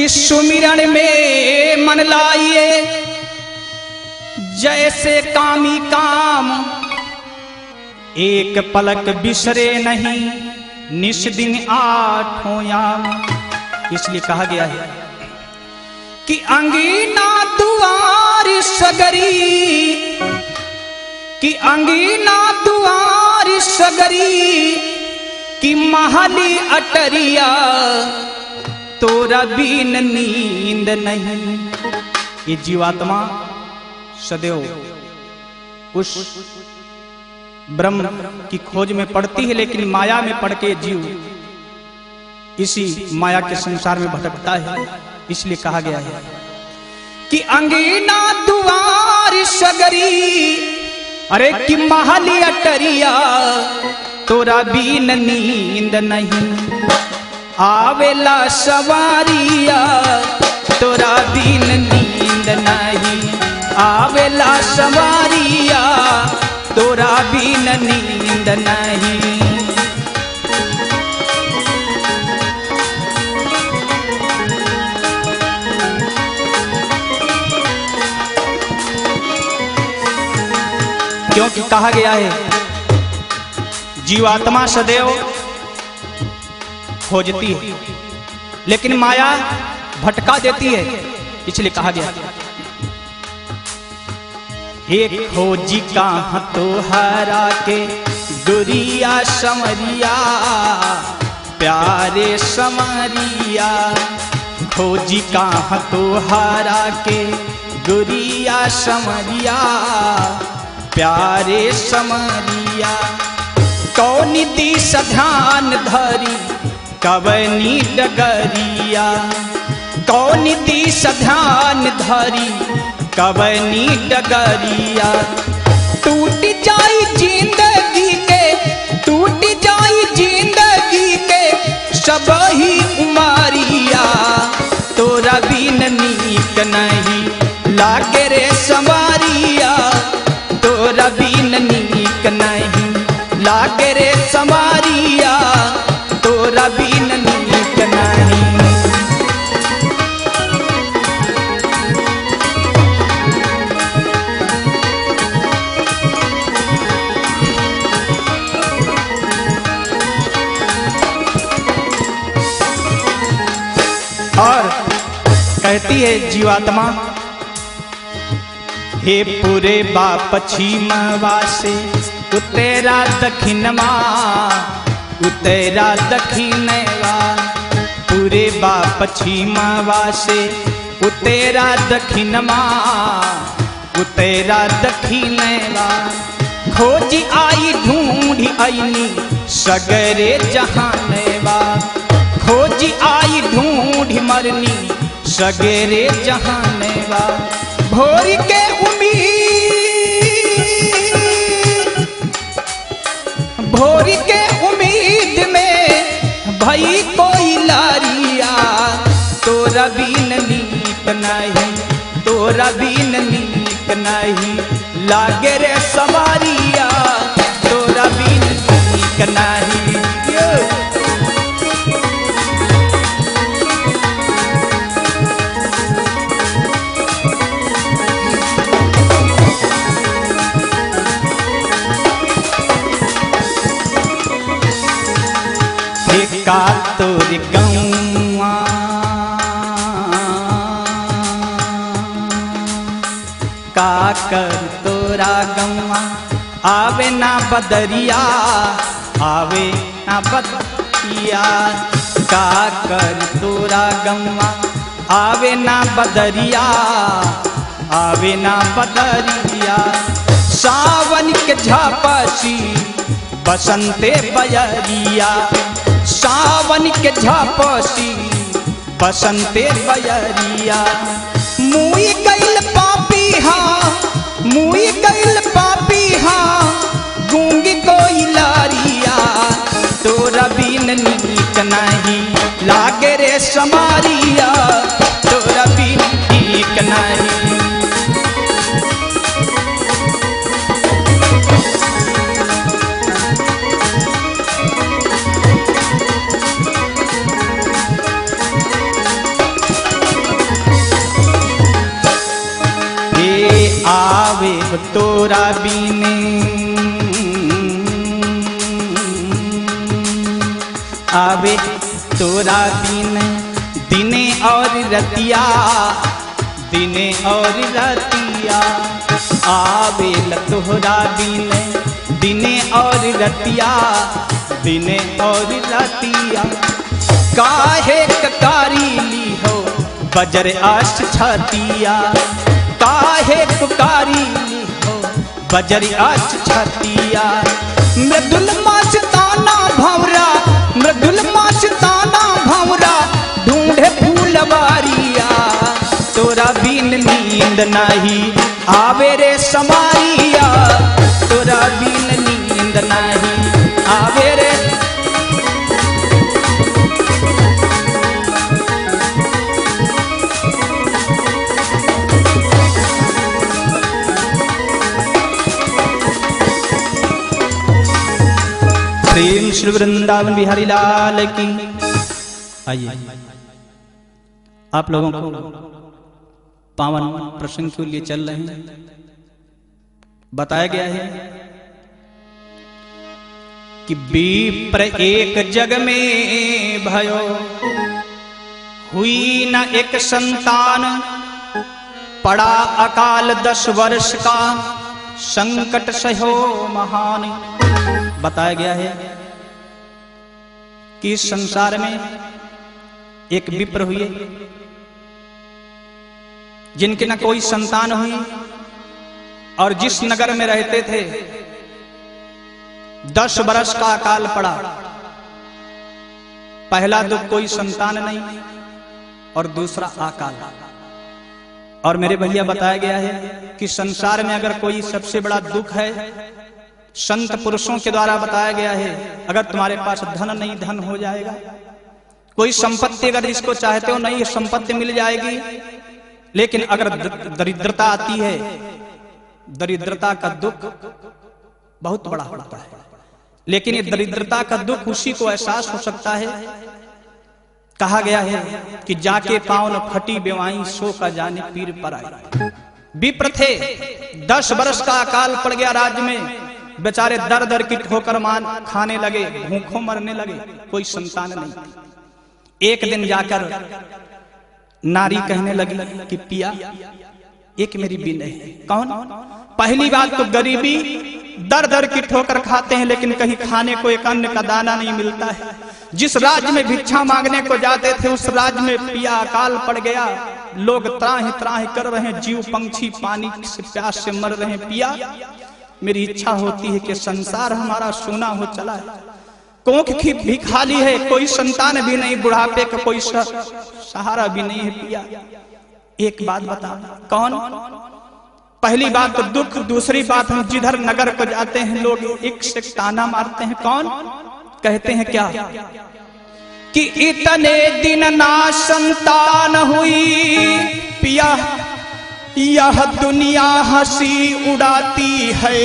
कि सुमिरन में मन लाइए जैसे कामी काम, एक पलक बिसरे नहीं निस दिन आठों याम। इसलिए कहा गया है कि अंगीना दुआर सगरी, कि अंगीना दुआर सगरी, कि महली अटरिया तोरा बिन नींद नहीं। ये जीवात्मा सदैव उस ब्रह्म की खोज में पड़ती है, लेकिन माया में पड़ के जीव इसी माया के संसार में भटकता है। इसलिए कहा गया है कि अंगीना दुआर सगरी, अरे कि महली अटरिया तोरा बिन नींद नहीं। आवेला सवारिया तोरा बिन नींद नहीं, आवेला सवारिया तोरा बिन नींद नहीं। क्योंकि कहा गया है जीवात्मा सदैव खोजती है, लेकिन माया भटका देती है। इसलिए कहा गया एक खोजी कहाँ तो हरा के दुरिया समरिया, प्यारे समरिया। खोजी कहाँ तो हरा के दुरिया समरिया, प्यारे समरिया। कौन दिस ध्यान धरी कवनी डगरिया, कौन दिस ध्यान धरी कवनी डगरिया। टूट जाई जिंदगी के, टूट जाई जिंदगी के सब ही उमारिया, तोरा बिन नीक नहीं लागे रे संवारिया, तोरा बिन नीक नहीं लागे रे संवारिया, तोरा बिन नीक नहीं। और कहती है जीवात्मा, हे पूरे बा पश्चिमवा से उतेरा दक्षिणवा, उतेरा दक्षिणवा। पूरे बा पश्चिमवा से उतेरा दक्षिणवा, उतेरा दक्षिणवा। खोज आई ढूंढी आईनी सगरे जहानवा, खोज आई ढूंढ मरनी सगरे जहानवा। भोर के उम्मीद, भोर के उम्मीद में भई कोई लारिया, तोरा बिन नीक नहीं, तोरा बिन नीक नहीं लागे रे सवारिया, तोरा बिन नीक नहीं। का तोर गौआ का कर तोरा गौआ, आवे ना बदरिया, आवे ना बदरिया। का कर तोरा गौआ, आवे ना बदरिया, आवे ना बदरिया। सावन के झापसी बसंते बयरिया, सावन के झापसी बसंते बयरिया। मुई गइल पापीहा, मुई गइल पापीहा, गूंगी कोई लारिया, तोरा बिन नीक नहीं लागे रे समारिया, तोरा बिन नीक नहीं। हो तोरा बीने, आवे तोरा बीने दिने और रतिया, दिने और रतिया, आवे तोरा बीने दिने और रतिया, दिने और रतिया। काहे कारी ली हो बजर आश छतिया, काहे कारी ली हो बजर आश छतिया। मृदुल मस्ताना भंवरा, मृदुल मस्ताना भंवरा ढूंढे फूलवारिया, तोरा बिन नींद नहीं आवे रे समारिया, तोरा बिन नींद नहीं आवे रे। प्रेम श्री वृंदावन बिहारी लाल की। आइए आप लोगों को पावन प्रसंग के लिए चल रहे हैं। बताया गया है कि विप्र एक जग में भयो, हुई न एक संतान, पड़ा अकाल 10 वर्ष का, संकट सहो महान। बताया गया है कि इस संसार में एक विप्र हुए जिनके न कोई संतान हुई, और जिस नगर में रहते थे 10 वर्ष का अकाल पड़ा। पहला दुख कोई संतान नहीं और दूसरा अकाल। और मेरे भैया बताया गया है कि संसार में अगर कोई सबसे बड़ा दुख है, संत पुरुषों के द्वारा बताया गया है, अगर तुम्हारे पास धन नहीं धन हो जाएगा, कोई संपत्ति अगर जिसको चाहते हो नहीं संपत्ति मिल जाएगी, लेकिन अगर दरिद्रता आती है, दरिद्रता का दुख बहुत बड़ा होता है। लेकिन ये दरिद्रता का दुख उसी को एहसास हो सकता है। कहा गया है कि जाके पाँव न फटी बेवाई, सो का जाने पीर पर आए। विप्र थे, 10 वर्ष का अकाल पड़ गया राज्य में, बेचारे दर दर की ठोकर मान खाने लगे, भूखों मरने लगे, कोई संतान नहीं। एक दिन जाकर नारी कहने लगी कि पिया एक मेरी बिन है। कौन? पहली बात तो गरीबी, दर दर की ठोकर खाते हैं लेकिन कहीं खाने को एक अन्न का दाना नहीं मिलता है। जिस राज्य में भिक्षा मांगने को जाते थे उस राज्य में पिया अकाल पड़ गया, लोग त्राहि त्राहि कर रहे हैं, जीव पंछी पानी से प्यास से मर रहे हैं। पिया मेरी इच्छा होती है कि संसार हमारा सोना हो चला है, कोख की भी खाली है, कोई संतान भी नहीं, बुढ़ापे का कोई सहारा भी नहीं है। पिया एक बात बता। कौन? पहली बात तो दुख, दूसरी बात हम जिधर नगर को जाते हैं लोग एक से ताना मारते हैं। कौन? कहते हैं क्या कि इतने दिन ना संतान हुई पिया, यह दुनिया हंसी उड़ाती है।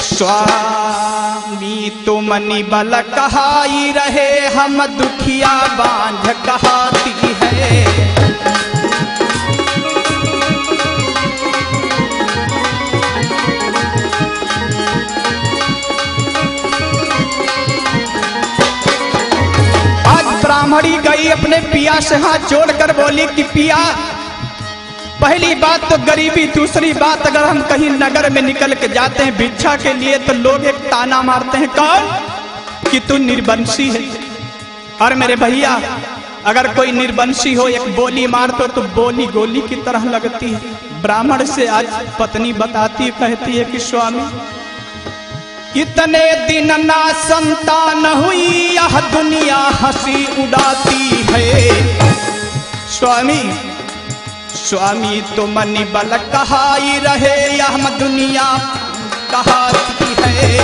स्वामी तुम निबल कहाई रहे, हम दुखिया बांझ कहाती है। आज ब्राह्मणी गई अपने पिया से हाथ जोड़कर बोली कि पिया पहली बात तो गरीबी, दूसरी बात अगर हम कहीं नगर में निकल के जाते हैं भिक्षा के लिए तो लोग एक ताना मारते हैं। कौन? कि तू निर्वंशी है। और मेरे भैया अगर कोई निर्वंशी हो एक बोली मारते तो बोली गोली की तरह लगती है। ब्राह्मण से आज पत्नी बताती कहती है कि स्वामी कितने दिन ना संतान हुई, यह दुनिया हंसी उड़ाती है। स्वामी स्वामी तुम निबल कहाई रहे, यह दुनिया कहाती है।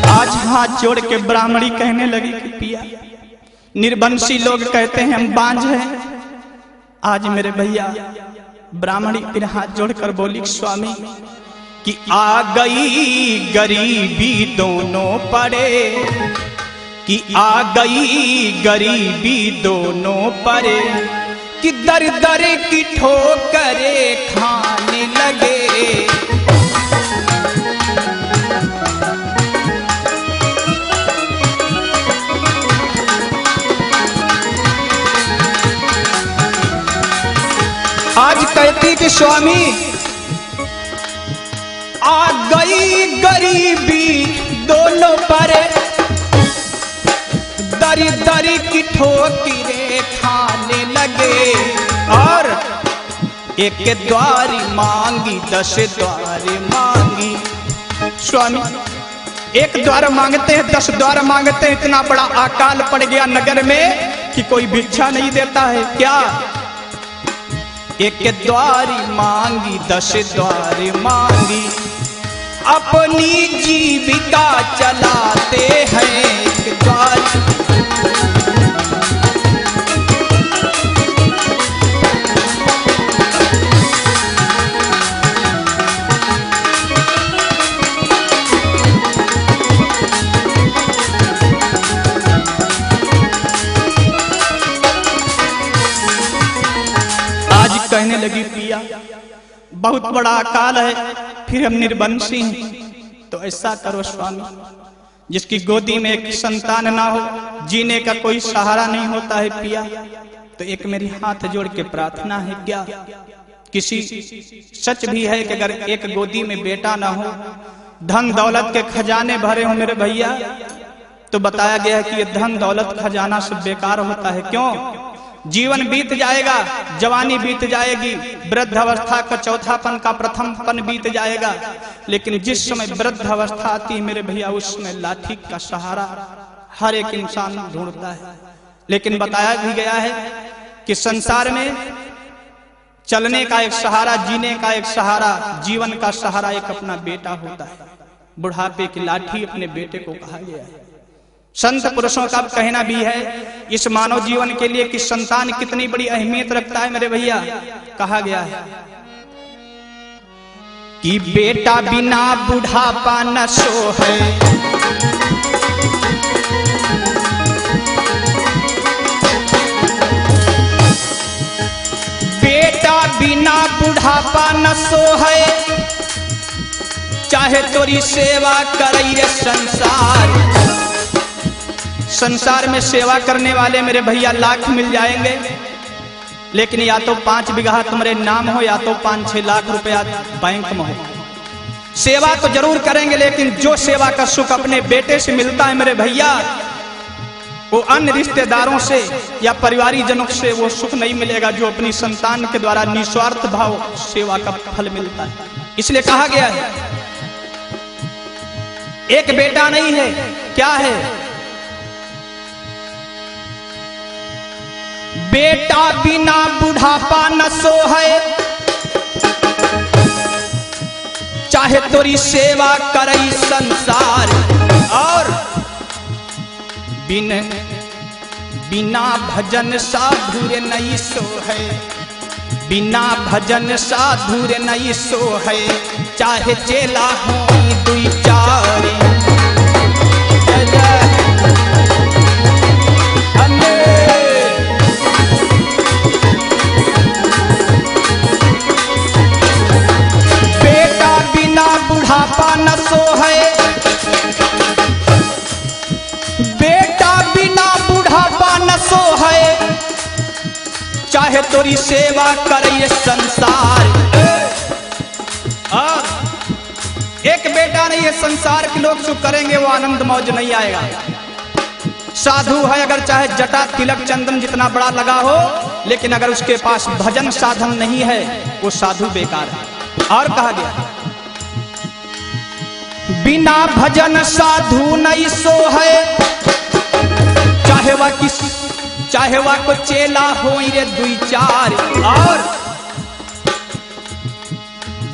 आज हाथ जोड़ के ब्राह्मणी कहने लगी कि पिया निर्वंशी लोग कहते हैं हम बांझ हैं। आज मेरे भैया ब्राह्मणी फिर हाथ जोड़कर बोली स्वामी कि आ गई गरीबी दोनों पड़े, कि आ गई गरीबी दोनों पड़े, कि दर दर की ठोकरे खाने लगे। आज कहती कि स्वामी आ गई गरीबी दोनों पर, दरी दरी की ठोकरे खाने लगे। और एक द्वार मांगी 10 द्वार मांगी। स्वामी एक द्वार मांगते हैं 10 द्वार मांगते हैं, इतना बड़ा अकाल पड़ गया नगर में कि कोई भिक्षा नहीं देता है क्या? एक द्वार मांगी 10 द्वार मांगी, अपनी जीविका चलाते हैं एक द्वार। आज कहने लगी पिया बहुत बड़ा अकाल है, फिर हम निर्वंशी हैं, तो ऐसा करो स्वामी, जिसकी गोदी में एक संतान ना हो, जीने का कोई सहारा नहीं होता है पिया, तो एक मेरी हाथ जोड़ के प्रार्थना है क्या? किसी सच भी है कि अगर एक गोदी में बेटा ना हो, धन दौलत के खजाने भरे हो मेरे भैया, तो बताया गया है कि ये धन दौलत खजाना सब बेकार होता है। क्यों? जीवन बीत जाएगा, जवानी बीत जाएगी, वृद्ध अवस्था का चौथापन का प्रथमपन बीत जाएगा, लेकिन जिस समय वृद्ध अवस्था आती है मेरे भैया, उस समय लाठी का सहारा हर एक इंसान ढूंढता है। लेकिन बताया भी गया है कि संसार में चलने का एक सहारा, जीने का एक सहारा, जीवन का सहारा एक अपना बेटा होता है। बुढ़ापे की लाठी अपने बेटे को कहा गया है। संत पुरुषों का कहना भी है इस मानव जीवन के लिए कि संतान कितनी बड़ी अहमियत रखता है मेरे भैया। कहा गया है कि बेटा बिना बुढ़ापा न सो है, बेटा बिना बुढ़ापा न सो है, चाहे तोरी सेवा करे रे संसार। संसार में सेवा करने वाले मेरे भैया लाख मिल जाएंगे, लेकिन या तो 5 बीघा तुम्हारे नाम हो, या तो 5-6 लाख रुपया बैंक में हो। सेवा तो जरूर करेंगे, लेकिन जो सेवा का सुख अपने बेटे से मिलता है मेरे भैया, वो अन्य रिश्तेदारों से या परिवारी जनों से वो सुख नहीं मिलेगा जो अपनी संतान के द्वारा निस्वार्थ भाव सेवा का फल मिलता है। इसलिए कहा गया है एक बेटा नहीं है, क्या है? बेटा बिना बुढ़ापा न सो है, चाहे तोरी सेवा करई संसार। और बिना भजन साधुर नहीं सो है, बिना भजन साधुर नहीं सो है, चाहे चेला हो 2-4। बेटा बिना बुढ़ापा न सो है, बेटा बिना बुढ़ापा न सो है, चाहे तोरी सेवा करे संसार। एक बेटा नहीं है, संसार के लोग सुख करेंगे, वो आनंद मौज नहीं आएगा। साधु है अगर चाहे जटा तिलक चंदन जितना बड़ा लगा हो, लेकिन अगर उसके पास भजन साधन नहीं है, वो साधु बेकार है। और कहा गया बिना भजन साधु नहीं सो है, चाहे वह को चेला हो रे 2-4। और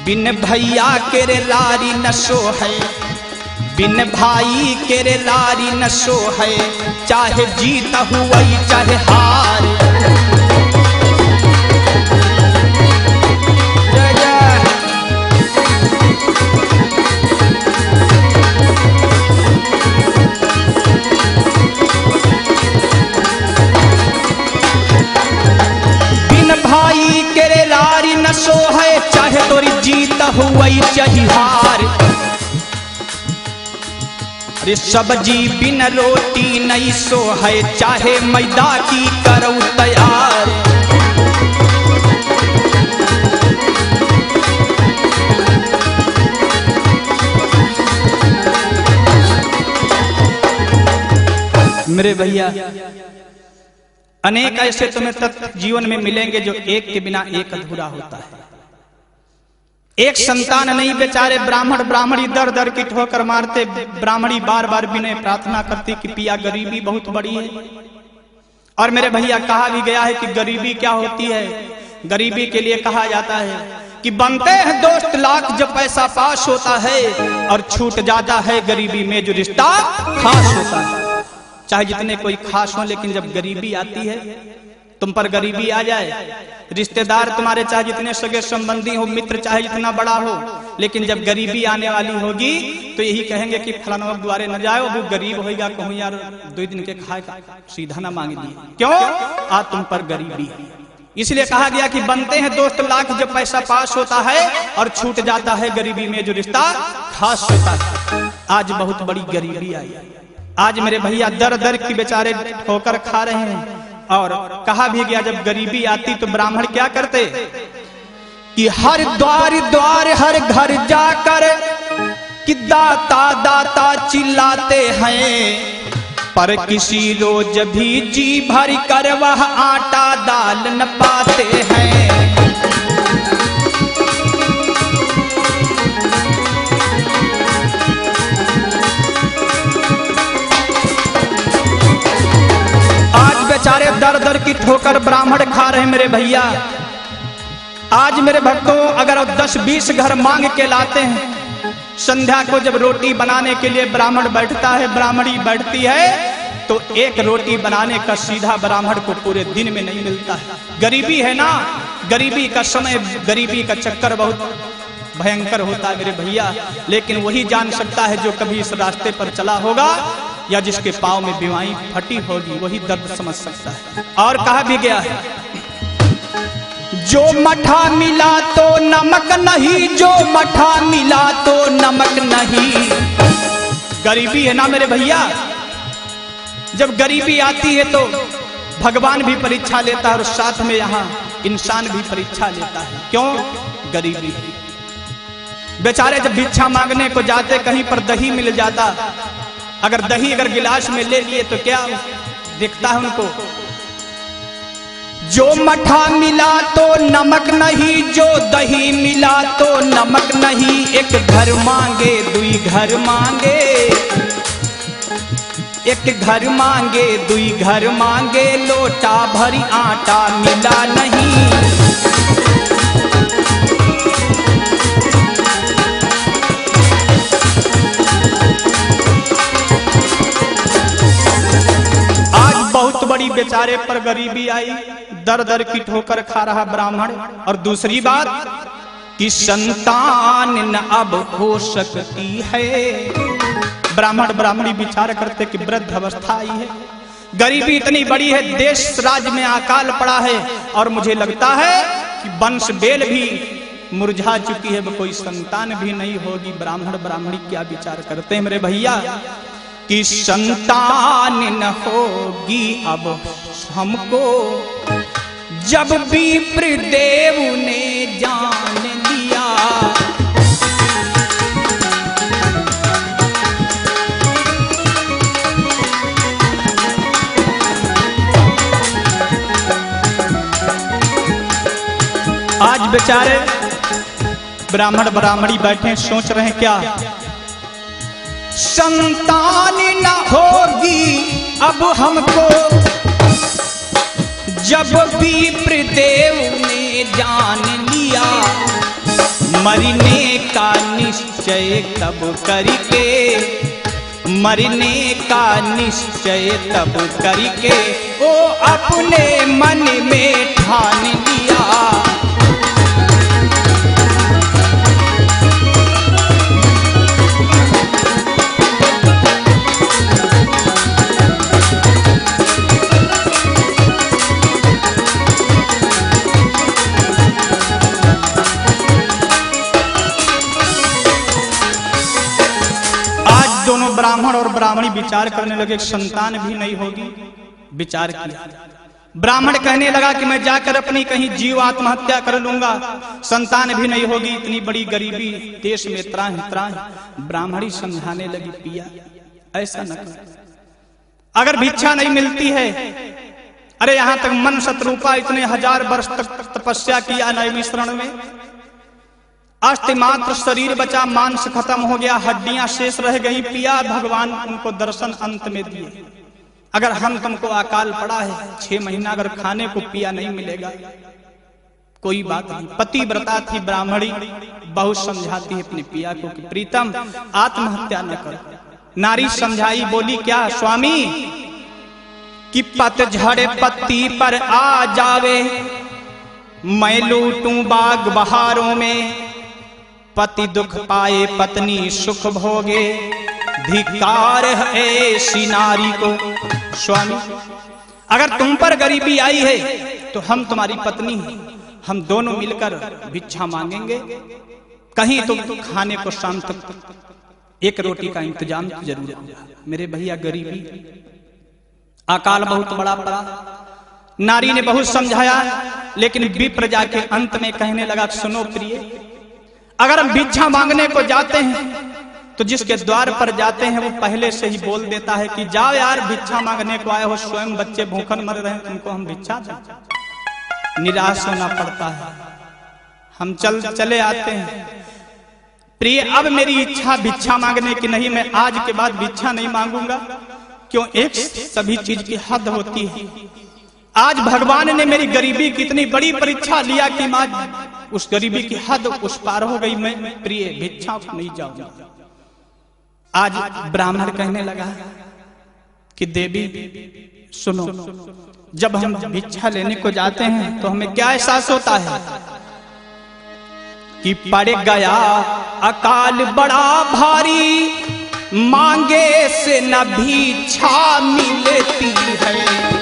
बिन भैया के रे लारी न सो है, बिन भाई के रे लारी न सो है, चाहे जीत हुई चाहे हार। रे सब्जी बिन रोटी नहीं सो है, चाहे मैदा की करो तैयार। मेरे भैया, अनेक ऐसे तुम्हें तत्व जीवन में मिलेंगे जो एक के बिना एक अधूरा होता है। एक संतान नहीं, बेचारे ब्राह्मणी दर दर की ठोकर मारते। ब्राह्मणी बार बार विनय प्रार्थना करती कि पिया गरीबी बहुत बड़ी है। और मेरे भैया, कहा भी गया है कि गरीबी क्या होती है। गरीबी के लिए कहा जाता है कि बनते हैं दोस्त लाख जब पैसा पास होता है, और छूट जाता है गरीबी में जो रिश्ता खास होता है। चाहे जितने कोई खास हो, लेकिन जब गरीबी आती है, तुम पर गरीबी आ जाए, रिश्तेदार तुम्हारे चाहे जितने सगे संबंधी हो, मित्र चाहे जितना बड़ा हो, लेकिन जब गरीबी आने वाली होगी तो यही कहेंगे कि फलाना द्वारे न जाओ, वो गरीब होगा, कहूँ यार 2 दिन के खाए सीधा ना मांग लिए। क्यों? आज तुम पर गरीबी। इसलिए कहा गया कि बनते हैं दोस्त लाख जब पैसा पास होता है, और छूट जाता है गरीबी में जो रिश्ता खास होता है। आज बहुत बड़ी गरीबी आई। आज मेरे भैया दर दर की बेचारे ठोकर खा रहे हैं। और कहा भी गया जब गरीबी आती तो ब्राह्मण क्या करते कि हर द्वार द्वार हर घर जाकर कि दाता दाता चिल्लाते हैं, पर किसी रोज भी जी भर कर वह आटा दाल न पाते हैं। बेचारे दर दर की ठोकर ब्राह्मण खा रहे हैं मेरे भैया। आज मेरे भक्तों, अगर 10-20 घर मांग के लाते हैं, संध्या को जब रोटी बनाने के लिए ब्राह्मण बैठता है, ब्राह्मणी बैठती है, तो एक रोटी बनाने का सीधा ब्राह्मण को पूरे दिन में नहीं मिलता है। गरीबी है ना, गरीबी का समय, गरीबी का चक्कर बहुत भयंकर होता है मेरे भैया। लेकिन वही जान सकता है जो कभी इस रास्ते पर चला होगा, या जिसके पाँव में बीमारी फटी होगी, वही दर्द समझ सकता है। और कहा भी गया है, जो मठा मिला तो नमक नहीं, जो मठा मिला तो नमक नहीं। गरीबी है ना मेरे भैया। जब गरीबी आती है तो भगवान भी परीक्षा लेता है, और साथ में यहाँ इंसान भी परीक्षा लेता है। क्यों? गरीबी। बेचारे जब भिक्षा मांगने को जाते, कहीं पर दही मिल जाता, अगर दही अगर गिलास में ले लिए तो क्या दिखता है उनको? जो मठा मिला तो नमक नहीं, जो दही मिला तो नमक नहीं। एक घर मांगे दुई घर मांगे, एक घर मांगे दुई घर मांगे, लोटा भरी आटा मिला नहीं। बहुत बड़ी बेचारे पर गरीबी आई, दर दर की ठोकर खा रहा ब्राह्मण। और दूसरी बात कि संतान न अब हो सकती है। ब्राह्मण ब्राह्मणी विचार करते कि वृद्ध अवस्था आई है, गरीबी इतनी बड़ी है, देश राज्य में अकाल पड़ा है, और मुझे लगता है कि वंश बेल भी मुरझा चुकी है, कोई संतान भी नहीं होगी। ब्राह्मण ब्राह्मणी क्या विचार करते हैं मेरे भैया कि संतान न होगी अब हमको, जब विप्र देव ने जान लिया। आज बेचारे ब्राह्मण ब्राह्मणी बैठे सोच रहे हैं क्या? संतान न होगी अब हमको, जब विप्र देव ने जान लिया। मरने का निश्चय तब करके, मरने का निश्चय तब करके, वो अपने मन में ठान लिया। विचार करने लगे संतान भी नहीं होगी। विचार किया, ब्राह्मण कहने लगा कि मैं जाकर अपनी कहीं जीव आत्महत्या कर लूंगा, संतान भी नहीं होगी, इतनी बड़ी गरीबी देश में त्राहि। ब्राह्मणी समझाने लगी, पिया ऐसा न कर, अगर भिक्षा नहीं मिलती है, अरे यहां तक मन शत्रुपा इतने 1000 वर्ष तक तपस्या किया नैमिषरण में, अष्ट मात्र शरीर बचा, मांस खत्म हो गया, हड्डियां शेष रह गई। पिया भगवान उनको दर्शन अंत में दिए, अगर हम तुमको अकाल पड़ा है 6 महीना अगर खाने को पिया नहीं मिलेगा कोई बात नहीं। पतिव्रता थी ब्राह्मणी, बहुत समझाती है अपने पिया को कि प्रीतम आत्महत्या न कर। नारी समझाई, बोली क्या स्वामी कि पतझड़ पत्ती पर आ जावे, मैं लूटूं बाग बहारों में, पति दुख पाए पत्नी सुख भोगे, धिक्कार है ऐसी नारी को। स्वामी अगर तुम पर गरीबी आई है तो हम तुम्हारी पत्नी हैं, हम दोनों मिलकर भिक्षा मांगेंगे, कहीं तुम खाने को शाम तक एक रोटी का इंतजाम जरूर होगा। मेरे भैया गरीबी अकाल बहुत बड़ा पड़ा, नारी ने बहुत समझाया, लेकिन विप्र जाके अंत में कहने लगा, सुनो प्रिय, अगर हम भिक्षा मांगने को जाते हैं तो जिसके द्वार पर जाते हैं वो पहले से ही बोल देता है कि जाओ यार भिक्षा मांगने को आए हो, स्वयं बच्चे भूखन मर रहे हैं, तुमको हम भिक्षा दें। निराश होना पड़ता है, हम चले आते हैं। प्रिय अब मेरी इच्छा भिक्षा मांगने की नहीं, मैं आज के बाद भिक्षा नहीं मांगूंगा। क्यों? एक सभी चीज की हद होती है। आज भगवान ने मेरी गरीबी की इतनी बड़ी परीक्षा लिया कि आज उस गरीबी की हद उस पार हो गई, मैं प्रिय भिक्षा नहीं जाऊंगा। आज ब्राह्मण कहने लगा कि देवी सुनो, जब हम भिक्षा लेने को जाते हैं तो हमें क्या एहसास होता है कि पड़ गया अकाल बड़ा भारी, मांगे से न भिक्षा मिलती है।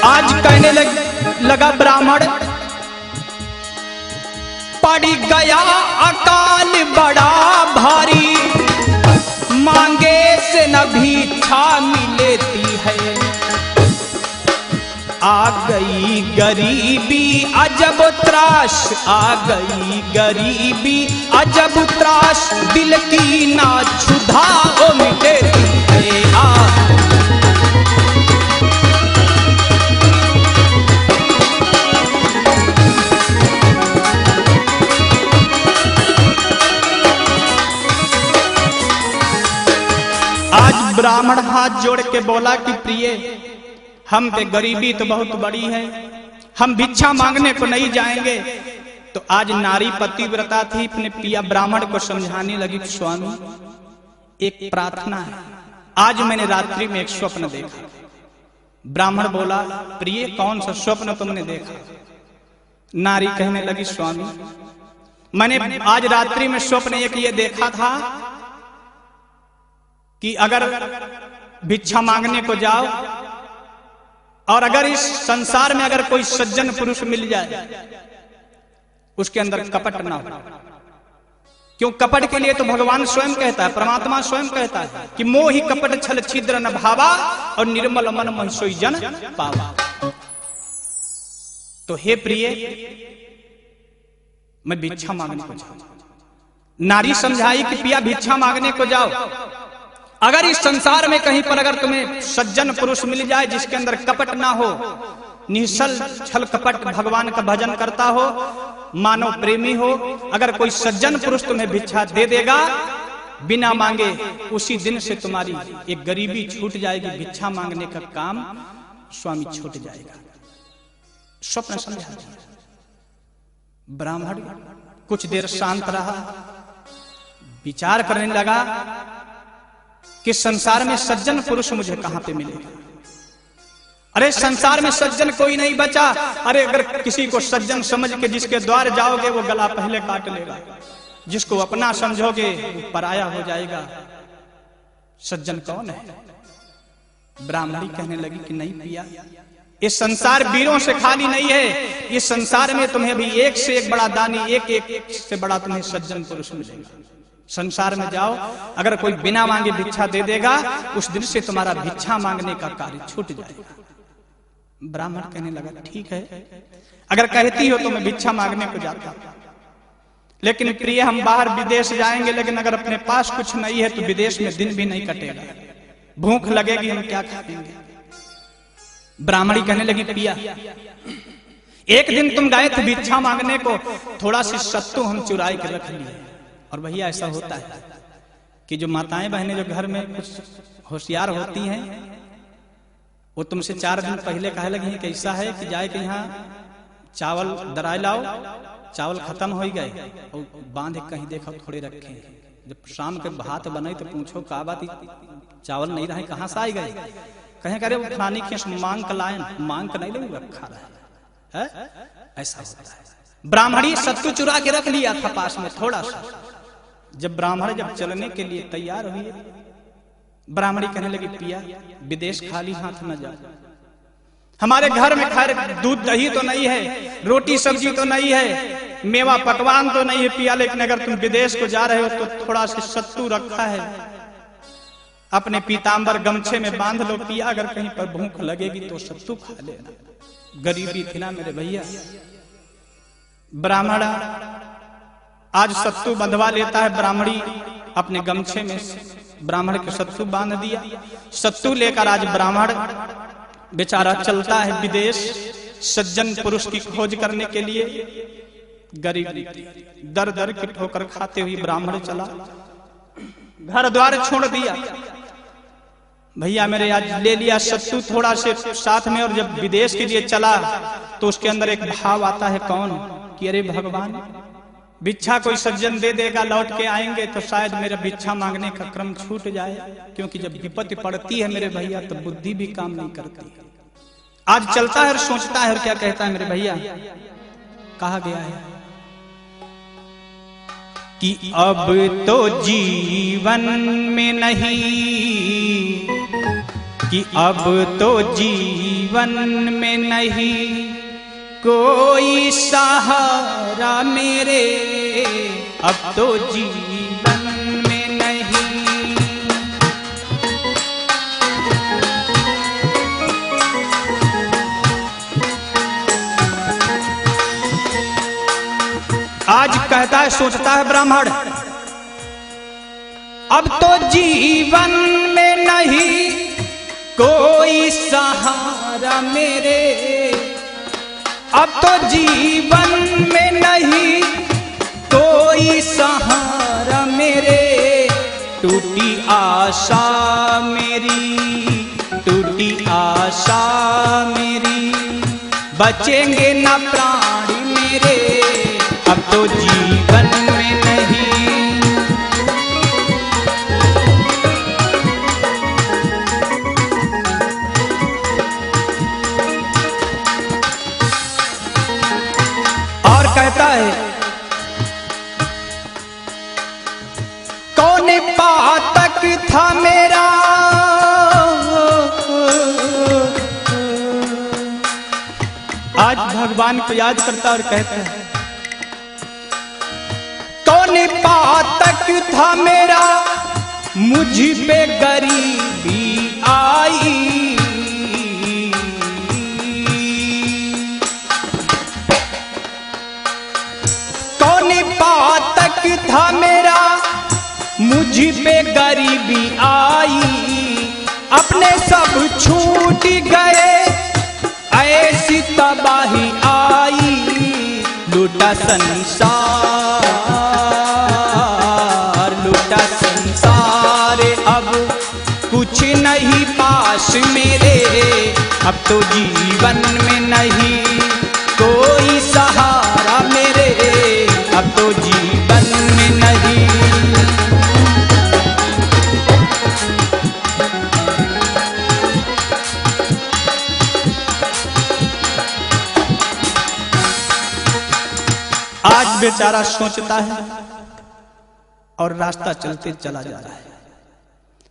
आज कहने लगा ब्राह्मण, पड़ गया अकाल बड़ा भारी, मांगे से न भिक्षा मिलती है। आ गई गरीबी अजब त्रास, आ गई गरीबी अजब त्रास, दिल की ना क्षुधा ओ मिटती है। ब्राह्मण हाथ जोड़ के बोला कि प्रिय, हम पे गरीबी तो बहुत बड़ी है, हम भिक्षा मांगने को नहीं जाएंगे। तो आज नारी पतिव्रता थी, अपने पिया ब्राह्मण को समझाने लगी, स्वामी एक प्रार्थना है, आज मैंने रात्रि में एक स्वप्न देखा। ब्राह्मण बोला, प्रिय कौन सा स्वप्न तुमने देखा? नारी कहने लगी, स्वामी मैंने आज रात्रि में स्वप्न एक ये देखा था कि अगर भिक्षा मांगने को जाओ और अगर इस संसार में अगर कोई सज्जन पुरुष मिल जाए, उसके अंदर कपट ना हो। क्यों? कपट के लिए तो भगवान स्वयं कहता है, परमात्मा स्वयं कहता है कि मोहि कपट छल छिद्र न भावा और निर्मल मन मन सोई जन पावा। तो हे प्रिय, मैं भिक्षा मांगने को जाऊं। नारी समझाई कि पिया भिक्षा मांगने को जाओ, अगर इस संसार में कहीं पर अगर तुम्हें सज्जन पुरुष मिल जाए जिसके अंदर कपट ना हो, निश्चल छल कपट भगवान का भजन करता हो, मानव प्रेमी हो, अगर कोई सज्जन पुरुष तुम्हें भिक्षा दे देगा बिना मांगे, उसी दिन से तुम्हारी एक गरीबी छूट जाएगी, भिक्षा मांगने का काम स्वामी छूट जाएगा। स्वप्न समझा। ब्राह्मण कुछ देर शांत रहा, विचार करने लगा कि संसार में सज्जन पुरुष मुझे कहां पे मिलेगा। अरे संसार में सज्जन कोई नहीं बचा। अरे अगर किसी को सज्जन समझ के जिसके द्वार जाओगे वो गला पहले काट लेगा, जिसको अपना समझोगे वो पराया हो जाएगा। सज्जन कौन है? ब्राह्मणी कहने लगी कि नहीं पिया, इस संसार वीरों से खाली नहीं है। इस संसार में तुम्हें अभी एक से एक बड़ा दानी, एक एक से बड़ा तुम्हें सज्जन पुरुष मिलेगा। संसार में जाओ, अगर कोई बिना मांगे भिक्षा दे देगा, उस दिन से तुम्हारा भिक्षा मांगने का कार्य छूट जाएगा। ब्राह्मण कहने लगा ठीक है, अगर कहती हो तो मैं भिक्षा मांगने को जाता, लेकिन प्रिय हम बाहर विदेश जाएंगे, लेकिन अगर अपने पास कुछ नहीं है तो विदेश में दिन भी नहीं कटेगा, भूख लगेगी, हम क्या खाएंगे। ब्राह्मणी कहने लगी पिया, एक दिन तुम गए थे भिक्षा मांगने को, थोड़ा सी सत्तू हम चुराई के रख लिए। और भैया ऐसा होता है कि जो माताएं बहनें जो घर में कुछ होशियार होती हैं, वो तुमसे 4 दिन पहले कहने लगी कैसा है कि जाए कि यहाँ चावल दराए लाओ, चावल खत्म हो गए और बांध कहीं देखो थोड़े रखे। जब शाम के भात बने तो पूछो का बात, चावल नहीं रहे कहाँ से आ गए, कहें करे वो फलानी खेस मांग कर लाए, मांग कर नहीं ले रखा रहा है। ऐसा होता है। ब्राह्मणी सत्तू चुरा के रख लिया था पास में थोड़ा सा। जब ब्राह्मण जब चलने के लिए तैयार हुए, ब्राह्मणी कहने लगी पिया विदेश खाली हाथ न जाओ, हमारे घर में खैर दूध दही तो नहीं है, रोटी सब्जी तो नहीं है, मेवा पकवान तो नहीं है पिया, लेकिन अगर तुम विदेश को जा रहे हो तो थोड़ा सा सत्तू रखा है, अपने पीताम्बर गमछे में बांध लो पिया, अगर कहीं पर भूख लगेगी तो सत्तू खा लेना। गरीबी थी ना मेरे भैया। ब्राह्मण आज सत्तू बंधवा लेता है, ब्राह्मणी अपने गमछे में ब्राह्मण के सत्तू बांध दिया। सत्तू लेकर आज ब्राह्मण बेचारा चलता है विदेश सज्जन पुरुष की खोज करने के लिए। गरीबी दर दर की ठोकर खाते हुए ब्राह्मण चला, घर द्वार छोड़ दिया। भैया मेरे आज ले लिया सत्तू थोड़ा से साथ में, और जब विदेश के लिए चला तो उसके अंदर एक भाव आता है कौन कि अरे भगवान भिक्षा कोई सज्जन दे देगा, लौट के आएंगे तो शायद मेरा भिक्षा मांगने का क्रम छूट जाए, क्योंकि जब विपत्ति पड़ती है मेरे भैया तो बुद्धि भी काम नहीं करती। आज चलता है और सोचता है और क्या कहता है मेरे भैया, कहा गया है कि अब तो जीवन में नहीं, कि अब तो जीवन में नहीं कोई सहारा मेरे, अब तो जीवन में नहीं। आज कहता है सोचता है ब्राह्मण, अब तो जीवन में नहीं कोई सहारा मेरे, अब तो जीवन में नहीं कोई सहारा मेरे, टूटी आशा मेरी, टूटी आशा मेरी, बचेंगे न प्राण मेरे, अब तो जीवन में नहीं। और कहता है कौन पातक था मेरा, आज भगवान को याद करता और कहता है कौन पातक था मेरा, मुझ पे गरीबी आई, कौन पातक था मेरा, मुझ पे गरीबी आई, अपने सब छूट गए ऐसी तबाही आई, लूटा संसार, लूटा संसार, अब कुछ नहीं पास मेरे, अब तो जीवन में नहीं कोई सहारा मेरे, अब तो जीवन में नहीं। आज बेचारा सोचता है और रास्ता चलते चला जा रहा है।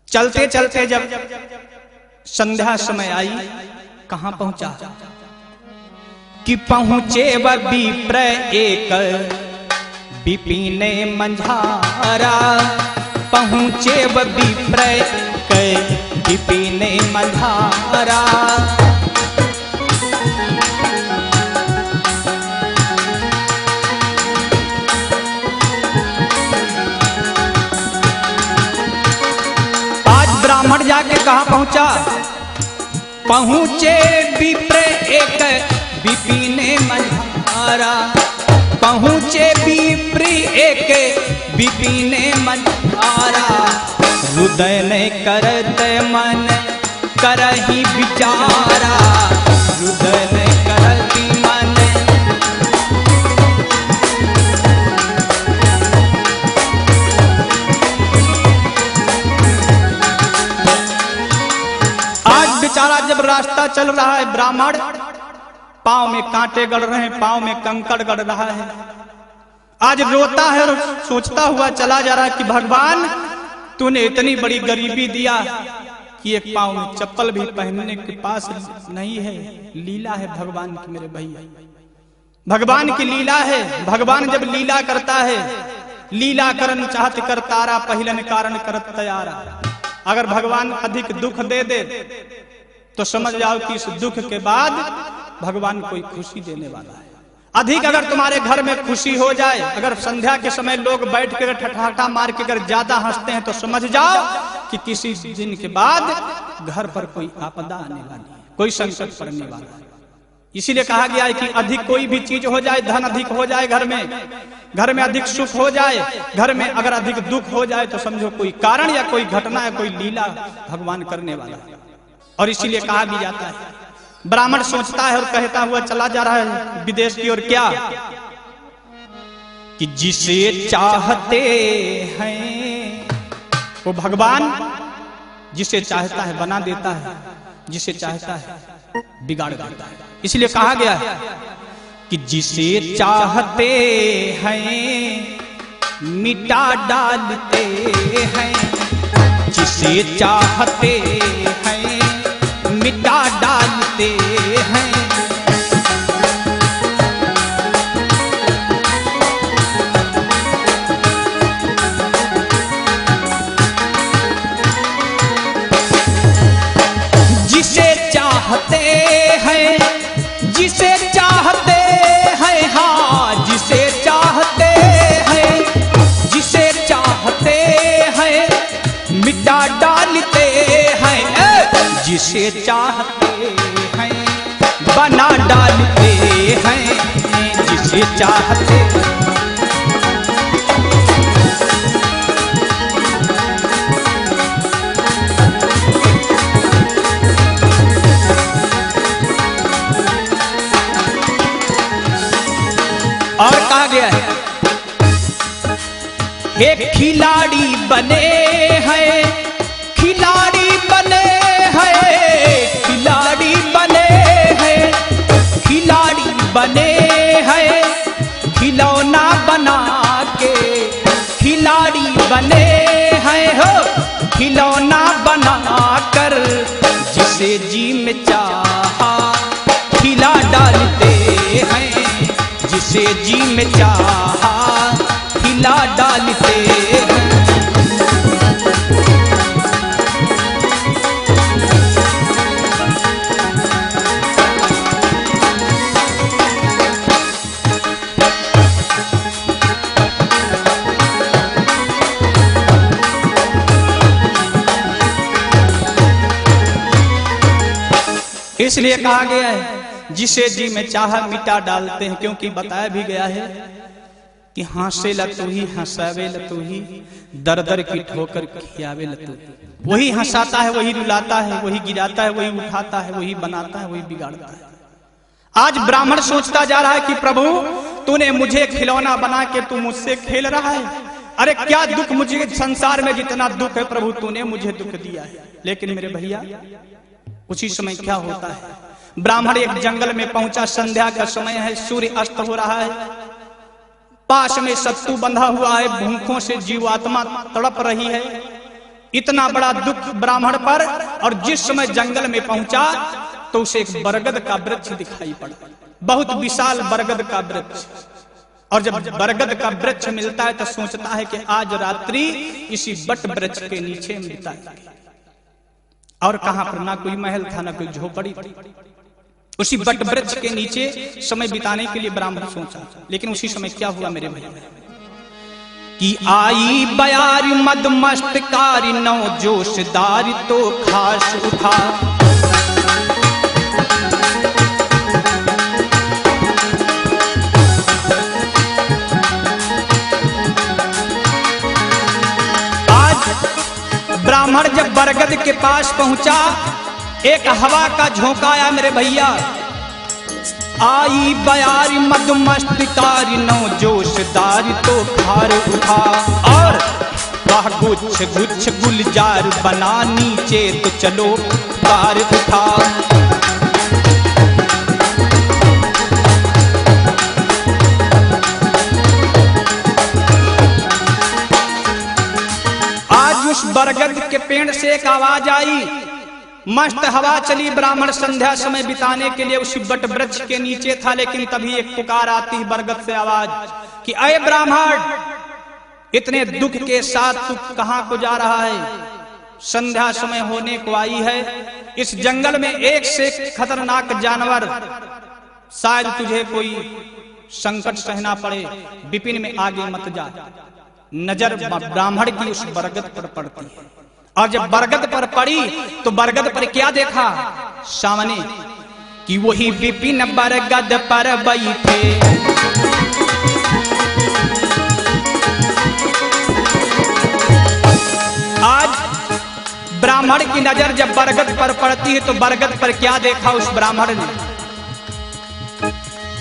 चलते चलते जब संध्या समय आई, कहां पहुंचा कि पहुंचे वह विप्र एक विपिने मंझारा, पहुंचे वह विप्र एक विपिने मंझारा। आज ब्राह्मण जाके कहां पहुंचा, पहुंचे विप्र एक विपिने मंझारा, पहुंचे विप्र एक विपिने मंझारा। हृदय ने करत मन करही विचारा, हृदय ने करती मन। आज बेचारा जब रास्ता चल रहा है, ब्राह्मण पांव में कांटे गड़ रहे हैं, पांव में कंकड़ गड़ रहा है। आज रोता है और सोचता हुआ चला जा रहा है कि भगवान तूने इतनी बड़ी गरीबी दिया कि एक पांव में चप्पल भी पहनने के पास नहीं है। लीला है भगवान की मेरे भैया, भगवान की लीला है। भगवान जब लीला करता है, लीला करन चाहत कर तारा, पहिलन कारण करत तैयारा। अगर भगवान अधिक दुख दे दे तो समझ जाओ कि इस दुख के बाद भगवान कोई खुशी देने वाला है। अधिक अगर तुम्हारे घर में खुशी हो जाए, अगर संध्या के समय लोग बैठ कर ठठाठा मार के अगर ज्यादा हंसते हैं तो समझ जाओ कि किसी दिन के बाद घर पर कोई आपदा आने वाली है, कोई संकट पड़ने वाला है। इसीलिए कहा गया है कि अधिक कोई भी चीज हो जाए, धन अधिक हो जाए घर में अधिक सुख हो जाए, घर में अगर अधिक दुख हो जाए तो समझो कोई कारण या कोई घटना या कोई लीला भगवान करने वाला है। और इसीलिए कहा भी जाता है, ब्राह्मण सोचता है और कहता हुआ चला जा रहा है विदेश की ओर, क्या कि जिसे चाहते हैं वो भगवान जिसे चाहता है बना देता है, जिसे चाहता है बिगाड़ देता है। इसलिए कहा गया है कि जिसे चाहते हैं मिटा डालते हैं, जिसे चाहते हैं मिटा डालते हैं। जिसे चाहते हैं, जिसे चाहते हैं, हाँ जिसे चाहते हैं, जिसे चाहते हैं मिटा डालते हैं, जिसे चाहते हैं बना डालते हैं, जिसे चाहते। और कहा गया है एक खिलाड़ी बने हैं, खिलाड़ी बने हैं, खिलाड़ी बने हैं, खिलाड़ी बने हैं, खिलौना बना के खिलाड़ी बने हैं हो, खिलौना बना कर जिसे जी में चाहा खिला डालते हैं, जिसे जी में चाहा खिला डालते हैं। इसलिए कहा गया है जिसे जी में चाहा मिटा डालते हैं, क्योंकि बताया भी गया है कि हंसे लतू ही हंसावे लतू ही, दर दर की ठोकर खियावे लतू। वही हंसाता है, वही रुलाता है, वही गिराता है, वही उठाता है, वही बनाता है, वही बिगाड़ता है। आज ब्राह्मण सोचता जा रहा है कि प्रभु तूने मुझे खिलौना बना के तू मुझसे खेल रहा है। अरे क्या दुख मुझे संसार में, जितना दुख है प्रभु तूने मुझे दुख दिया है। लेकिन मेरे भैया उसी समय क्या होता है, ब्राह्मण एक जंगल में पहुंचा, संध्या का समय है, सूर्य अस्त हो रहा है, पास में सत्तू बंधा हुआ है, भूखों से जीवात्मा तड़प रही है। इतना बड़ा दुख ब्राह्मण पर। और जिस समय जंगल में पहुंचा तो उसे एक बरगद का वृक्ष दिखाई पड़ा, बहुत विशाल बरगद का वृक्ष। और जब बरगद का वृक्ष मिलता है तो सोचता है कि आज रात्रि इसी बट वृक्ष के नीचे बिताएंगे। और कहां पर ना कोई महल था ना कोई झोपड़ी थी, उसी बट वृक्ष के नीचे समय बिताने के लिए ब्राह्मण सोचा। लेकिन उसी समय क्या हुआ मेरे भैया कि आई बयारी मद मस्तकारी नौ जोशदारी तो खास उठा। ब्राह्मण जब बरगद के पास पहुंचा, एक हवा का झोंका आया मेरे भैया। आई बयारी मद मस्तकारी नौ जोशदारी तो खार उठा। और वह गुच्छ गुच्छ गुलजार बना नीचे तो चलो बार उठा। उस बरगद के पेड़ से एक आवाज आई, मस्त हवा चली। ब्राह्मण संध्या समय बिताने के लिए उसी बट वृक्ष के नीचे था। लेकिन तभी एक पुकार आती है बरगद से आवाज कि अय ब्राह्मण, इतने दुख के साथ तू कहां को जा रहा है? संध्या समय होने को आई है, इस जंगल में एक से खतरनाक जानवर, शायद तुझे कोई संकट सहना पड़े, विपिन में आगे मत जा। नजर ब्राह्मण की उस बरगद पर पड़ती है। और जब बरगद पर पड़ी तो बरगद पर क्या देखा सामने कि वही विपिन बरगद पर बैठे। आज ब्राह्मण की नजर जब बरगद पर पड़ती है तो बरगद पर क्या देखा उस ब्राह्मण ने?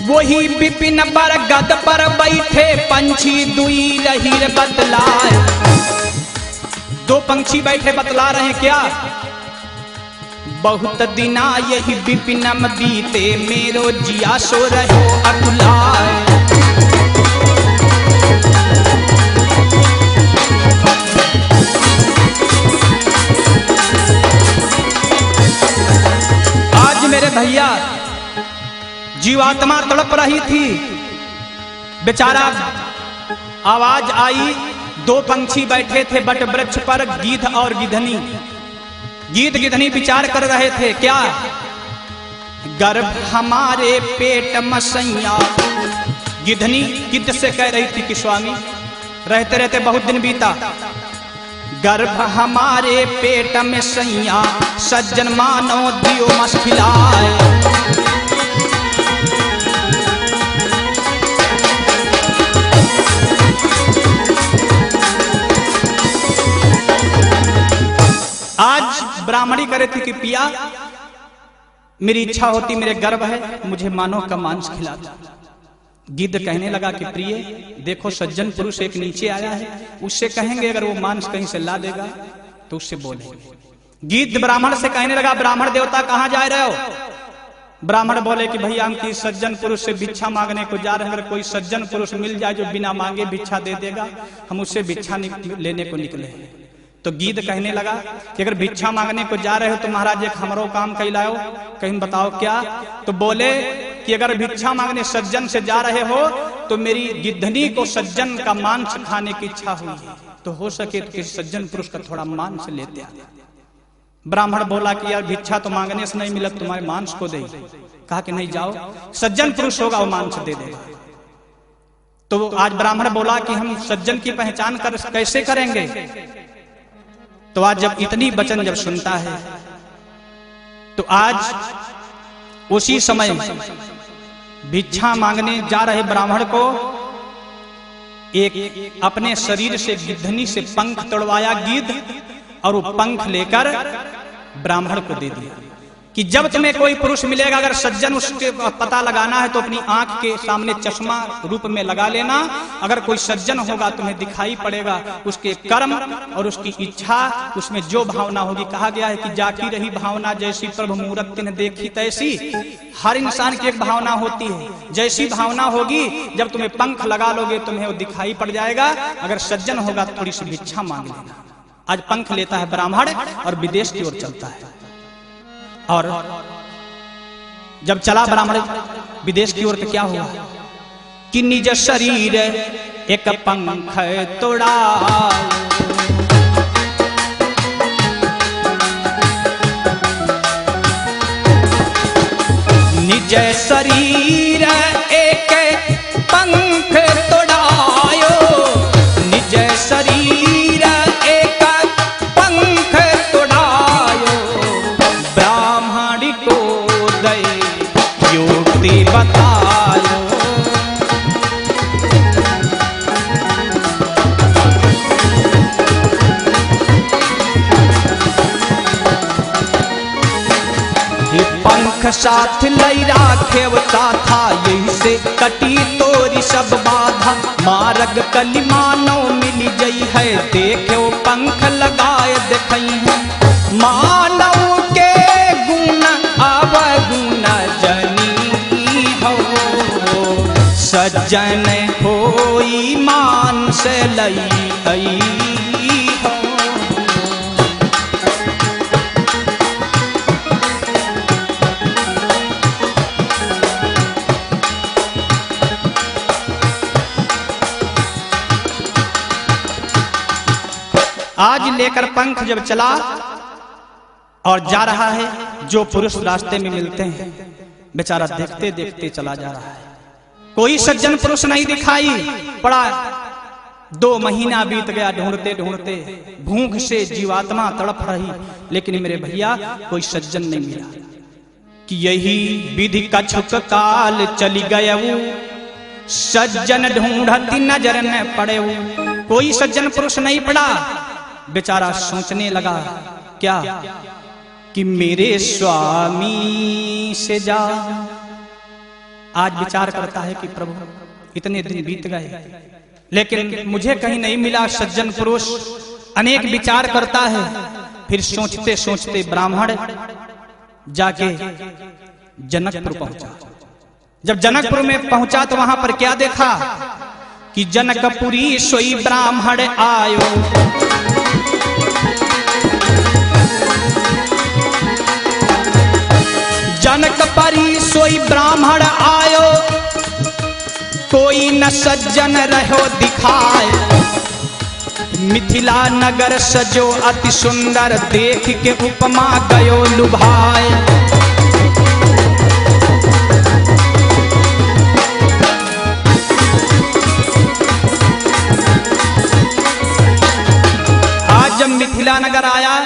वही विपिन बरगद पर बैठे पंछी दुई रही बतलाए। दो पंछी बैठे बतला रहे हैं क्या? बहुत दिना यही विपिनम बीते मेरो जिया सो रहो अकुलाए। आज मेरे भैया जीवात्मा तड़प रही थी, बेचारा। आवाज आई, दो पंछी बैठे थे बट वृक्ष पर, गीध और गिधनी। गीध गिधनी विचार कर रहे थे क्या? गर्भ हमारे पेट मसैया। गिधनी गिद्ध से कह रही थी कि स्वामी, रहते रहते बहुत दिन बीता, गर्भ हमारे पेट में सैया, सज्जन मानो दियो मस खिलाए। आज ब्राह्मणी करे थी कि पिया, मेरी इच्छा होती, मेरे गर्भ है, मुझे मानव का मांस खिला दो। गिद्ध कहने लगा कि प्रिय देखो, सज्जन पुरुष एक नीचे आया है, उससे कहेंगे अगर वो मांस कहीं से ला देगा तो उससे बोलेंगे। गिद्ध ब्राह्मण से कहने लगा, ब्राह्मण देवता कहां जा रहे हो? ब्राह्मण बोले कि भैया हम किसी सज्जन पुरुष से भिक्षा मांगने को जा रहे हैं, अगर कोई सज्जन पुरुष मिल जाए जो बिना मांगे भिक्षा दे देगा, हम उससे भिक्षा लेने को निकले हैं। तो गिद्ध कहने लगा कि अगर भिक्षा मांगने को जा रहे हो तो महाराज एक हमरो काम कहलाओ, कहीं बताओ क्या? तो बोले कि अगर भिक्षा मांगने सज्जन से जा रहे हो तो मेरी गिद्धनी को सज्जन का मांस खाने की इच्छा हुई, तो हो सके तो किसी सज्जन पुरुष का थोड़ा मांस लेते आ। ब्राह्मण बोला कि यार भिक्षा तो मांगने से नहीं मिला, तुम्हारे मांस को दे। कहा कि नहीं, जाओ, सज्जन पुरुष होगा वो मांस दे देगा। तो आज ब्राह्मण बोला कि हम सज्जन की पहचान कर कैसे करेंगे? तो आज जब इतनी वचन जब सुनता है तो आज उसी समय भिक्षा मांगने जा रहे ब्राह्मण को एक अपने शरीर से गिद्धनी से पंख तोड़वाया गिद्ध, और वो पंख लेकर ब्राह्मण को दे दिया कि जब तुम्हें कोई पुरुष मिलेगा, अगर सज्जन उसके पता लगाना है तो अपनी आंख के सामने चश्मा रूप में लगा लेना। अगर कोई सज्जन होगा तुम्हें दिखाई पड़ेगा, उसके कर्म और उसकी इच्छा, उसमें जो भावना होगी। कहा गया है कि जाकी रही भावना जैसी प्रभु मूरत तिन्ह देखी तैसी। हर इंसान की एक भावना होती है, जैसी भावना होगी जब तुम्हें पंख लगा लोगे तुम्हें वो दिखाई पड़ जाएगा। अगर सज्जन होगा तो थोड़ी सी भिक्षा मांग लेना। आज पंख लेता है ब्राह्मण और विदेश की ओर चलता है। और जब चला ब्राह्मण विदेश की ओर तो क्या हुआ कि निज शरीर एक पंख तोड़ा, निज शरीर एक पंख तोड़ायो, निज शरीर एक पंख तोड़ायो, ब्राह्मण को दे युक्ति बतायो। पंख साथ लई राखेवता था, यही से कटी तोरी सब बाधा, मार्ग कली मानो मिली जई है, देखो पंख लगाए देखई है, मानव के गुण अवगुण जनी हो, सज्जन होई मान से लई आई हो। आज लेकर पंख जब चला और जा रहा है, जो पुरुष रास्ते में मिलते हैं बेचारा देखते देखते चला जा रहा है, कोई सज्जन पुरुष नहीं दिखाई पड़ा। 2 महीना बीत गया ढूंढते ढूंढते, भूख से जीवात्मा तड़प रही, लेकिन मेरे भैया कोई सज्जन नहीं मिला। कि यही विधि कछुक काल चली गयऊ, सज्जन ढूंढती नजर न पड़े, कोई सज्जन पुरुष नहीं पड़ा। बेचारा सोचने लगा क्या कि मेरे स्वामी से जा। आज विचार करता है कि प्रभु इतने दिन बीत गए लेकिन मुझे कहीं नहीं मिला सज्जन पुरुष, अनेक विचार करता है। फिर सोचते सोचते ब्राह्मण जाके जनकपुर पहुंचा। जब जनकपुर में पहुंचा तो वहां पर क्या देखा कि जनकपुरी सोई ब्राह्मण आयो, जनकपुरी सोई ब्राह्मण आयो, कोई न सज्जन रहो दिखाए, मिथिला नगर सजो अति सुंदर, देख के उपमा गयो लुभाए। आज जब मिथिला नगर आया,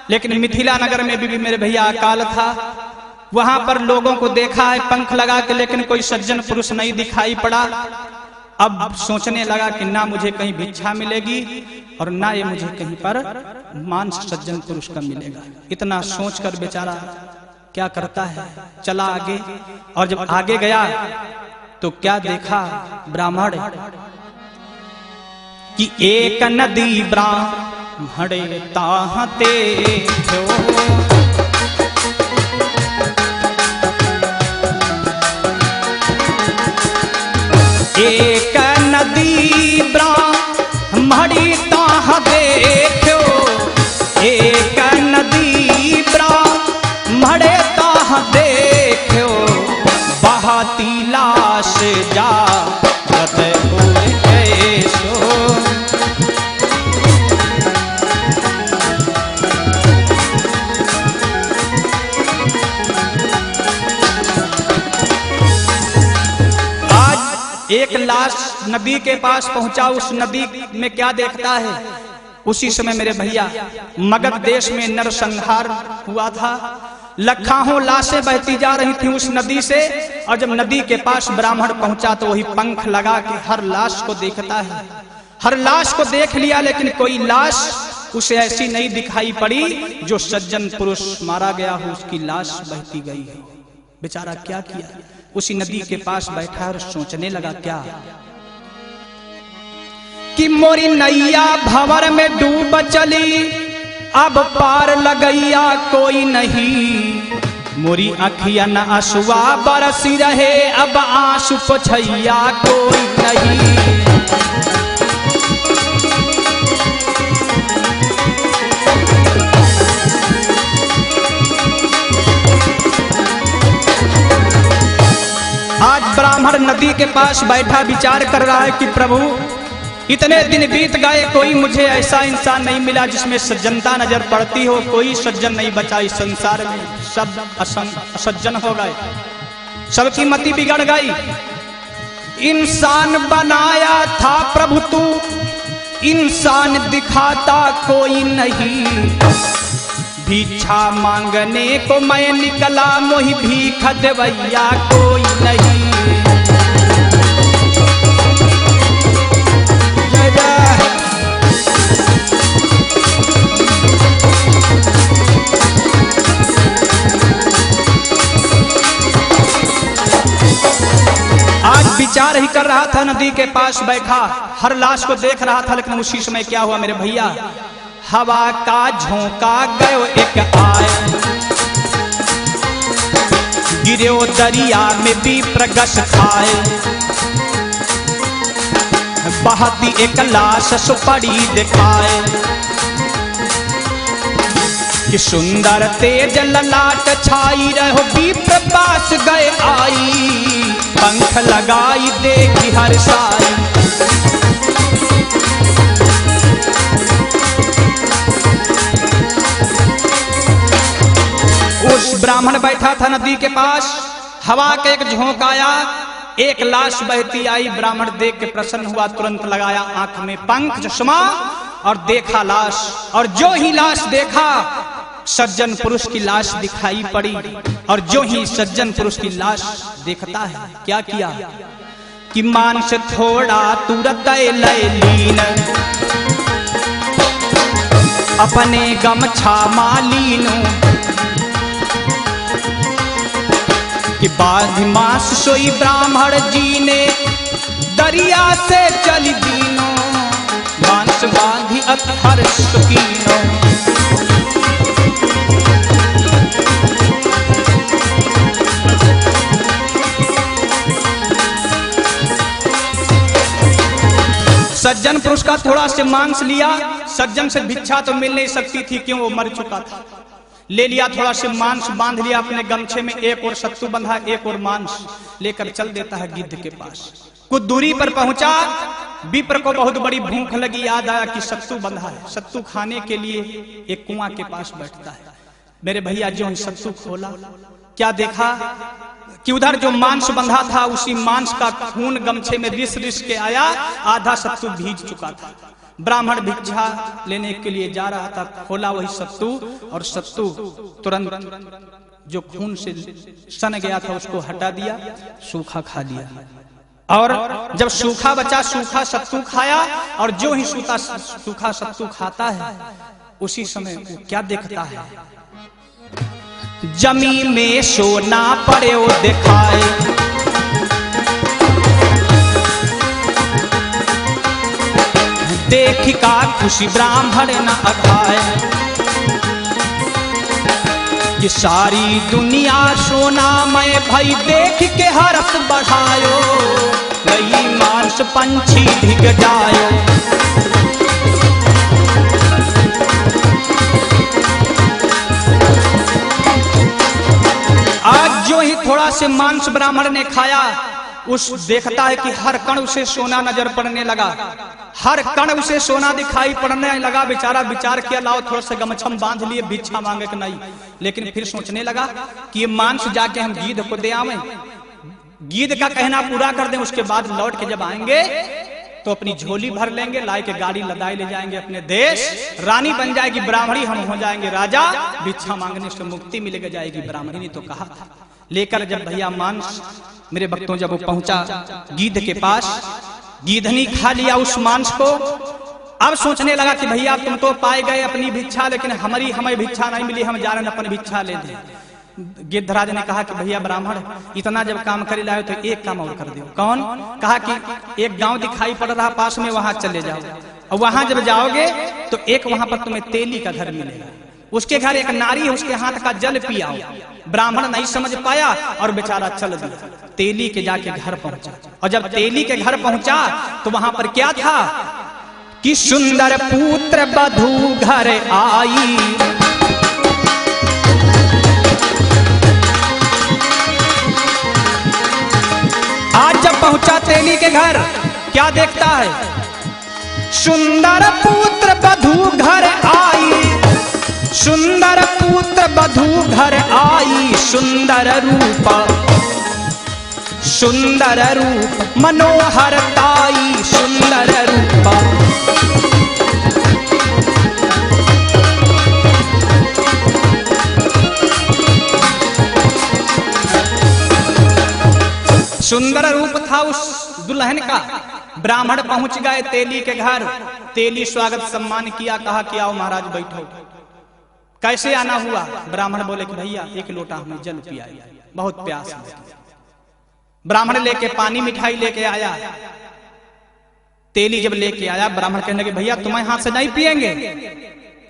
लेकिन मिथिला नगर में भी मेरे भैया अकाल था। वहां पर लोगों को देखा है पंख लगा के, लेकिन कोई सज्जन पुरुष नहीं दिखाई पड़ा। अब सोचने लगा कि ना मुझे कहीं भिक्षा मिलेगी और ना ये मुझे कहीं पर मान सज्जन पुरुष का मिलेगा। इतना सोचकर बेचारा क्या करता है, चला आगे। और जब आगे गया तो क्या देखा ब्राह्मण कि एक नदी ब्राह्मण ताहते थो, एक नदी ब्राह्मण ताह देखो, एक नदी ब्राह्मण ताह देखो, बहती लाश जा ऐसो। एक लाश नदी के पास पहुंचा, उस नदी में क्या देखता है, उसी समय मेरे भैया मगध देश में नरसंहार हुआ था। लाखों लाशें बहती जा रही थी उस नदी से। और जब नदी के पास ब्राह्मण पहुंचा तो वही पंख लगा के हर लाश को देखता है। हर लाश को देख लिया, लेकिन कोई लाश उसे ऐसी नहीं दिखाई पड़ी जो सज्जन पुरुष मारा गया हो उसकी लाश बहती गई है। बेचारा क्या किया, उसी नदी के पास बैठा और सोचने लगा क्या कि मोरी नैया भंवर में डूब चली, अब पार लगैया कोई नहीं, मोरी अखिया न आंसुआ बरसी रहे, अब आंसू पोछैया कोई नहीं। ब्राह्मण नदी के पास बैठा विचार कर रहा है कि प्रभु इतने दिन बीत गए, कोई मुझे ऐसा इंसान नहीं मिला जिसमें सज्जनता नजर पड़ती हो, कोई सज्जन नहीं बचा इस संसार में, सब असज्जन हो गए, सबकी मति बिगड़ गई। इंसान बनाया था प्रभु तू, इंसान दिखाता कोई नहीं, भिक्षा मांगने को मैं निकला, मोहि भीख देवैया कोई नहीं। आज विचार ही कर रहा था, नदी के पास बैठा, हर लाश को देख रहा था, लेकिन उसी समय क्या हुआ मेरे भैया, हवा का झोंका गयो एक आए, गिरो दरिया में भी प्रगस खाए, बहती एक लाश सुपड़ी दिखाए, कि सुंदर तेज ललाट छाई रहो, विप्र पास गए आई, पंख लगाई देखी हर साई, उस ब्राह्मण बैठा था नदी के पास, हवा के एक झोंका आया, एक लाश बहती आई, ब्राह्मण देख के प्रसन्न हुआ, तुरंत लगाया आंख में पंख चश्मा और देखा लाश, और जो ही लाश देखा सज्जन पुरुष की लाश दिखाई पड़ी, और जो ही सज्जन पुरुष की लाश देखता है क्या किया कि मांस थोड़ा तुरंत लीन, अपने गमछा मालीनो, कि बांध मांस सोई ब्राह्मण जी ने, दरिया से चली दीनो, मांस बांधी अतहर सुकीनो। सज्जन पुरुष का थोड़ा से मांस लिया, सज्जन से भिक्षा तो मिल नहीं सकती थी, क्यों, वो मर चुका था, ले लिया, थोड़ा से मांस बांध लिया अपने गमछे में, एक और सत्तू बंधा, एक और मांस लेकर चल देता है गिद्ध के पास। कुछ दूरी पर पहुंचा, विप्र को बहुत बड़ी भूख लगी, याद आया कि सत्तू बंधा है, सत्तू खाने के लिए एक कुआं के पास बैठता है। मेरे भैया जो सत्तू खोला, क्या देखा कि उधर जो मांस बंधा था, उसी मांस का खून गमछे में रिस रिस के आया, आधा सत्तू भीज चुका था। ब्राह्मण भिक्षा लेने के लिए जा रहा था, खोला वही सत्तू, और सत्तू तुरंत जो खून से सन गया था उसको हटा दिया, सूखा खा लिया, और जब सूखा बचा, सूखा सत्तू खाया, और जो ही सूखा सत्तू खाता है उसी समय वो क्या देखता है, जमीन में सोना पड़े वो दिखाए, देख का खुशी ब्राह्मण न अखाए, कि सारी दुनिया सोना में भई देख के हर्ष बढ़ायो, गई मांस पंछी भिग जायो। आज जो ही थोड़ा से मांस ब्राह्मण ने खाया, उस देखता है कि हर कण उसे सोना नजर पड़ने लगा, हर कण उसे सोना दिखाई पड़ने लगा। बेचारा विचार किया, लाओ थोड़ा सा गमछम बांध लिए, भिक्षा मांगे कि नहीं, लेकिन फिर सोचने लगा कि ये मांस जाके हम गिद्ध को दे आवे, गिद्ध का कहना पूरा कर दें, उसके बाद लौट के जब आएंगे तो अपनी झोली भर लेंगे, लाई के गाड़ी लदाई ले जाएंगे अपने देश, रानी बन जाएगी ब्राह्मणी, हम हो जाएंगे राजा, भिक्षा मांगने से मुक्ति मिल जाएगी। ब्राह्मणी ने तो कहा था। लेकर जब भैया मांस, मेरे भक्तों, जब वो पहुंचा गिद्ध के पास, गिद्धनी खा लिया उस मांस को। अब सोचने लगा कि भैया तुम तो पाए गए अपनी भिक्षा, लेकिन हमें भिक्षा नहीं मिली, हम जा रहे हैं अपनी भिक्षा ले दे। गिद्धराज ने कहा कि भैया ब्राह्मण इतना जब काम कर लाए तो एक काम और कर दो। कौन? कहा कि एक गांव दिखाई पड़ रहा पास में, वहां चले जाओ, और वहां जब जाओगे तो एक वहां पर तुम्हें तेली का घर मिलेगा, उसके घर एक नारी है, उसके हाथ का जल पियाओ। ब्राह्मण नहीं समझ पाया और बेचारा चल दिया, तेली के जाके घर पहुंचा। और जब तेली के घर पहुंचा तो वहां पर क्या था कि सुंदर पुत्र बधू घर आई, पहुंचा तेली के घर, क्या देखता है? सुंदर पुत्र वधू घर आई, सुंदर पुत्र वधू घर आई, सुंदर रूप मनोहरताई, सुंदर रूप। सुंदर रूप था उस दुल्हन का। ब्राह्मण पहुंच गए तेली के घर, तेली स्वागत सम्मान किया, कहा कि आओ महाराज बैठो। कैसे आना हुआ? ब्राह्मण बोले कि भैया एक लोटा हमें जल पियाइए, बहुत प्यास है। ब्राह्मण लेके पानी मिठाई लेके आया। तेली जब लेके आया, ब्राह्मण कहने लगे भैया तुम्हारे हाथ से नहीं पिएंगे,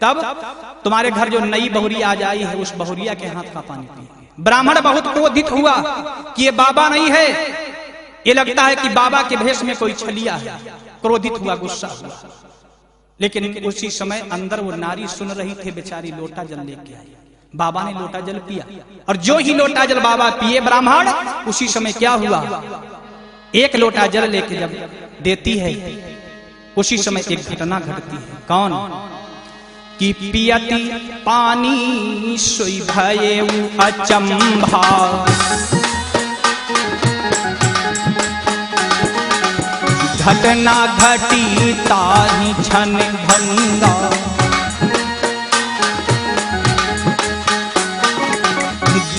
तब तुम्हारे घर जो नई बहुरी आ जाई है उस बहुरिया के हाथ का पानी पिएंगे। ब्राह्मण बहुत क्रोधित हुआ कि ये बाबा नहीं है, ये लगता है कि बाबा के भेष में कोई छलिया है। क्रोधित हुआ, गुस्सा हुआ। लेकिन उसी समय अंदर वो नारी सुन रही थी, बेचारी लोटा जल लेके आई। बाबा ने लोटा जल पिया, और जो ही लोटा जल बाबा पिए ब्राह्मण, उसी समय क्या हुआ? एक लोटा जल लेके जब देती है, उसी समय एक घटना घटती है। कौन? कि पियती पानी सोई भये अचंभा, घटना घटी ताहि क्षण भंगा,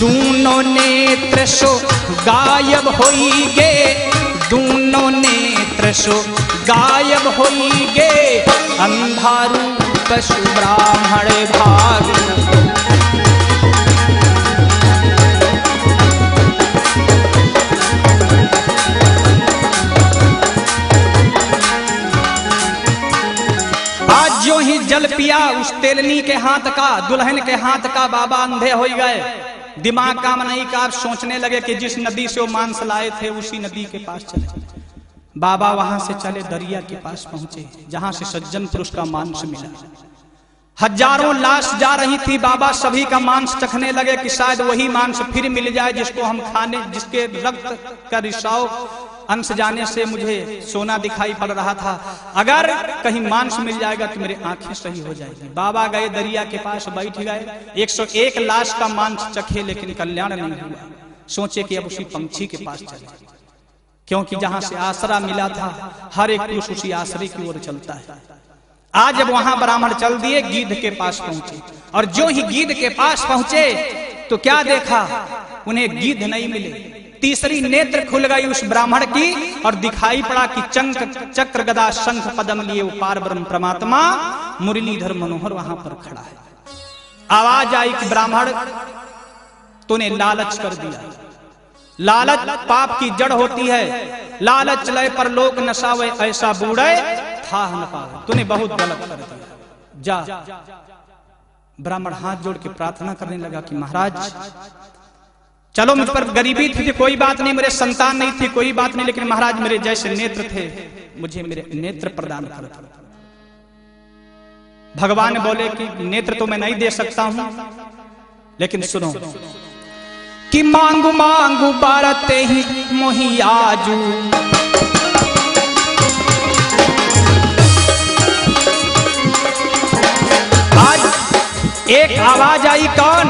दूनों नेत्र सो गायब होई गे, दूनों नेत्र सो गायब होई गे, अंधारू पशु ब्राह्मण भाग। आज जो ही जल पिया उस तेलनी के हाथ का, दुल्हन के हाथ का, बाबा अंधे हो गए। दिमाग काम नहीं का, सोचने लगे कि जिस नदी से वो मांस लाए थे उसी नदी के पास चले। बाबा वहां से चले, दरिया के पास पहुंचे जहां से सज्जन पुरुष का मांस मिला। हजारों लाश जा रही थी, बाबा सभी का मांस चखने लगे कि शायद वही मांस फिर मिल जाए जिसको हम खाने, जिसके रक्त का रिसाव अंश जाने से मुझे सोना दिखाई पड़ रहा था। अगर कहीं मांस मिल जाएगा तो मेरी आंखें सही हो जाएगी। बाबा गए दरिया के पास, बैठ गए। 101 लाश का मांस चखे, लेकिन कल्याण नहीं हुआ। सोचे कि अब उसी पंछी के पास चले, क्योंकि जहां से आसरा मिला था हर एक पुरुष उसी आसरे की ओर चलता है। आज जब वहां ब्राह्मण चल दिए, गीध के पास पहुंचे, और जो ही गीध के पास पहुंचे तो क्या देखा? उन्हें गीध नहीं मिले। तीसरी नेत्र खुल गई उस ब्राह्मण की, और दिखाई पड़ा कि चक्र गदा शंख पदम लिए वो पार ब्रह्म परमात्मा मुरलीधर मनोहर वहां पर खड़ा है। आवाज आई कि ब्राह्मण तूने लालच कर दिया। लालच पाप की जड़ होती है। लालच लय पर लोक नशावे, ऐसा बूढ़े था न पावे। तूने बहुत गलत कर दिया, जा। ब्राह्मण हाथ जोड़ के प्रार्थना करने लगा कि महाराज चलो, मुझ पर गरीबी थी, कोई बात नहीं, मेरे संतान नहीं थी, कोई बात नहीं, लेकिन महाराज मेरे जैसे नेत्र थे, मुझे मेरे नेत्र प्रदान कर दो। भगवान बोले कि नेत्र तो मैं नहीं दे सकता हूं, लेकिन सुनो कि मांगू मांगू बारते ही मोही आजू, आज एक आवाज आई, कौन?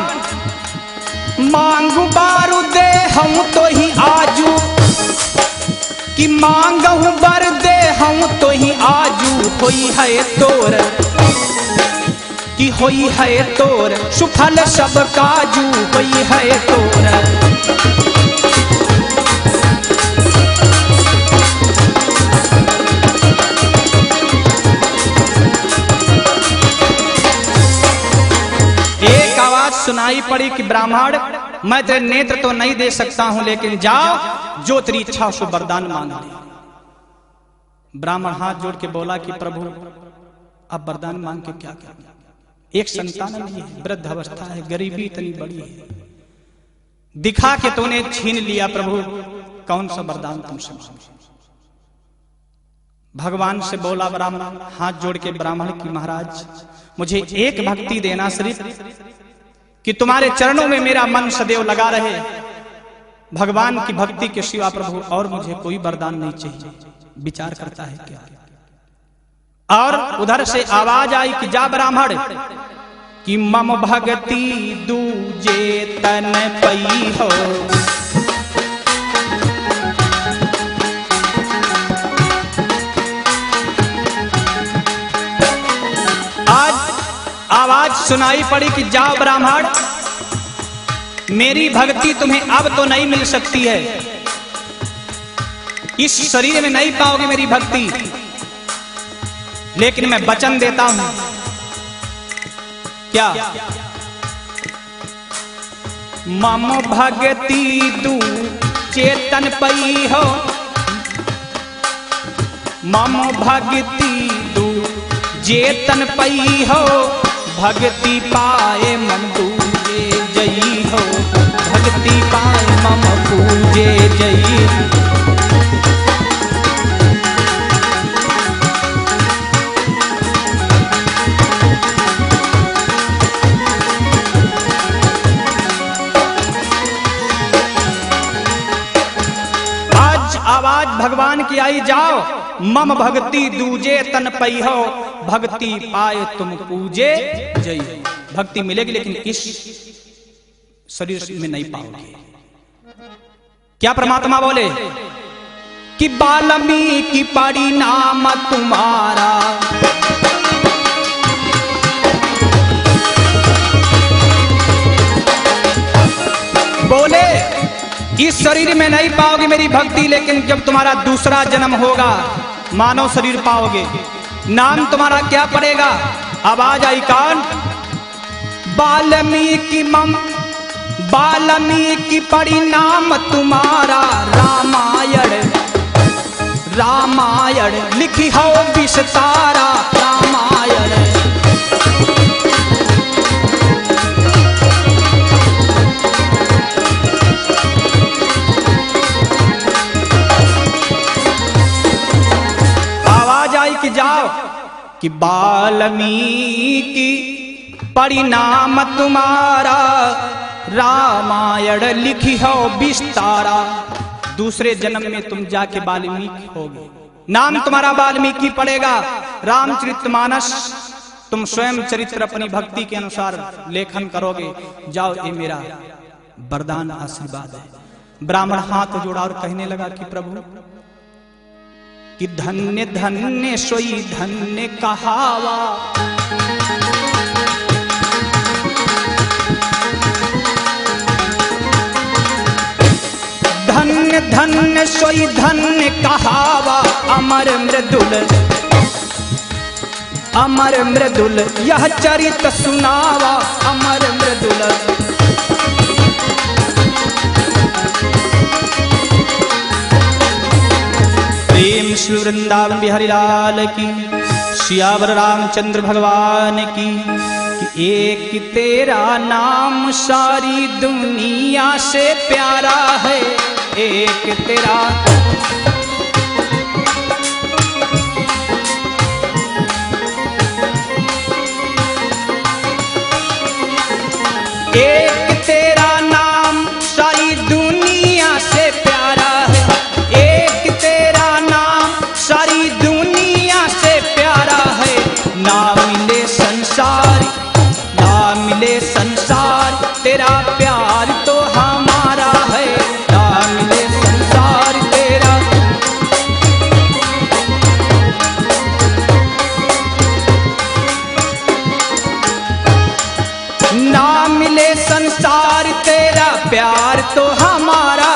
मांगू बारू दे हम तो ही आजू, कि मांगू बर दे हम तो ही आजू, होई है तोर, कि होई है तोर सुफल सब काजू, होई है तोर। एक आवाज सुनाई पड़ी कि ब्राह्मण मैं तेरे नेत्र तो नहीं दे सकता हूं, लेकिन जाओ जो तेरी इच्छा उसको वरदान मांग ले। ब्राह्मण हाथ जोड़ के बोला कि प्रभु अब वरदान मांग के क्या करना? एक संतान नहीं है, वृद्ध अवस्था है, गरीबी इतनी बड़ी है, दिखा के तूने छीन लिया प्रभु, कौन सा वरदान तुमसे मांगे? भगवान से बोला ब्राह्मण, हाथ जोड़ के ब्राह्मण की महाराज मुझे एक भक्ति देना सिर्फ, कि तुम्हारे चरणों में मेरा मन सदैव लगा रहे, भगवान की भक्ति के सिवा प्रभु और मुझे कोई वरदान नहीं चाहिए। विचार करता है क्या। और उधर से आवाज आई कि जा ब्राह्मण कि मम भगति दूजे तन पई हो। आज आवाज सुनाई पड़ी कि जाओ ब्राह्मण, मेरी भक्ति तुम्हें अब तो नहीं मिल सकती है, इस शरीर में नहीं पाओगे मेरी भक्ति, लेकिन मैं वचन देता हूं। क्या? मम भक्ति दू चेतन पई हो, मम भक्ति दू चेतन पई हो, भक्ति पाए मम पूजे जई हो, भक्ति पाए मम पूजे जई। आज आवाज भगवान की आई, जाओ मम भक्ति दूजे तन पई हो, भक्ति पाए तुम पूजे जई। भक्ति मिलेगी लेकिन इस शरीर में नहीं पाओगे। क्या परमात्मा बोले कि वाल्मीकि पड़ी नाम तुम्हारा, बोले इस शरीर में नहीं पाओगे मेरी भक्ति, लेकिन जब तुम्हारा दूसरा जन्म होगा मानव शरीर पाओगे। नाम तुम्हारा क्या पड़ेगा? आवाज आई कौन? वाल्मीकि मम, वाल्मीकि पड़ी नाम तुम्हारा, रामायण रामायण लिखी हो विस्तारा, रामायण। आवाज आई कि जाओ कि वाल्मीकि परिणाम तुम्हारा, रामायण लिखी हो विस्तारा। दूसरे जन्म में तुम जाके वाल्मीकि होगे, नाम तुम्हारा वाल्मीकि पड़ेगा। रामचरितमानस तुम स्वयं चरित्र अपनी भक्ति के अनुसार लेखन करोगे। जाओ, ये मेरा वरदान आशीर्वाद है। ब्राह्मण हाथ जोड़ा और कहने लगा कि प्रभु कि धन्य धन्य सोई धन्य कहावा, धन्य धन्य सोई धन्य कहावा, अमर मृदुल अमर मृदुल यह चरित सुनावा, अमर मृदुल। प्रेम श्री वृंदावन बिहारी लाल की, सियावर रामचंद्र भगवान की। कि एक तेरा नाम सारी दुनिया से प्यारा है, एक तेरा एक तेरा नाम सारी दुनिया से प्यारा है, एक तेरा नाम सारी दुनिया से प्यारा है। ना मिले संसार, ना मिले संसार तेरा प्यार तो हमारा है, ना मिले संसार तेरा। ना मिले संसार तेरा प्यार तो हमारा,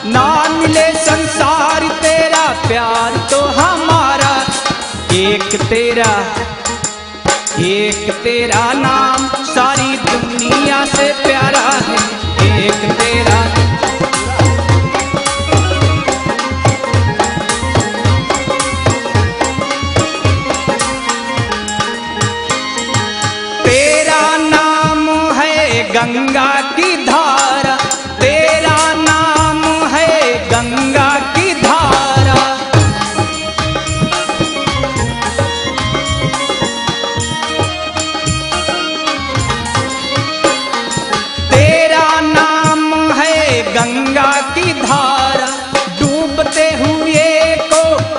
ना मिले संसार तेरा प्यार तो हमारा। एक तेरा नाम सारी दुनिया से प्यारा है, एक तेरा। तेरा नाम है गंगा की धारा, तेरा नाम है गंगा की धारा। तेरा नाम है गंगा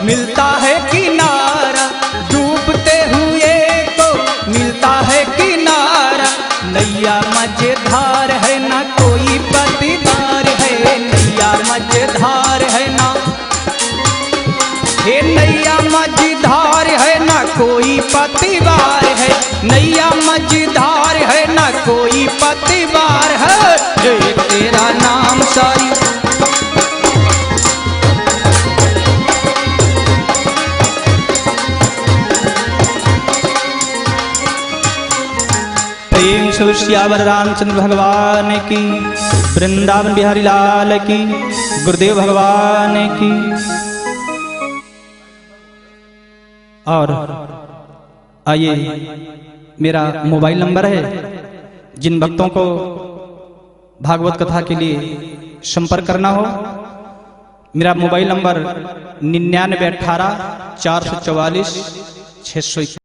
मिलता है किनारा, डूबते हुए को मिलता है किनारा। नैया मजेदार है ना कोई पतवार है, नैया मजेदार है ना, हे नैया मजेदार है ना कोई पतवार है, नैया मजेदार है ना कोई पतवार है। जो तेरा नाम साई प्रेम से श्यावर रामचंद्र भगवान की, वृंदावन बिहारी लाल की, गुरुदेव भगवान की। और आइए, मेरा मोबाइल नंबर है, जिन भक्तों को भागवत कथा के लिए संपर्क करना हो, मेरा मोबाइल नंबर 9918 444 621।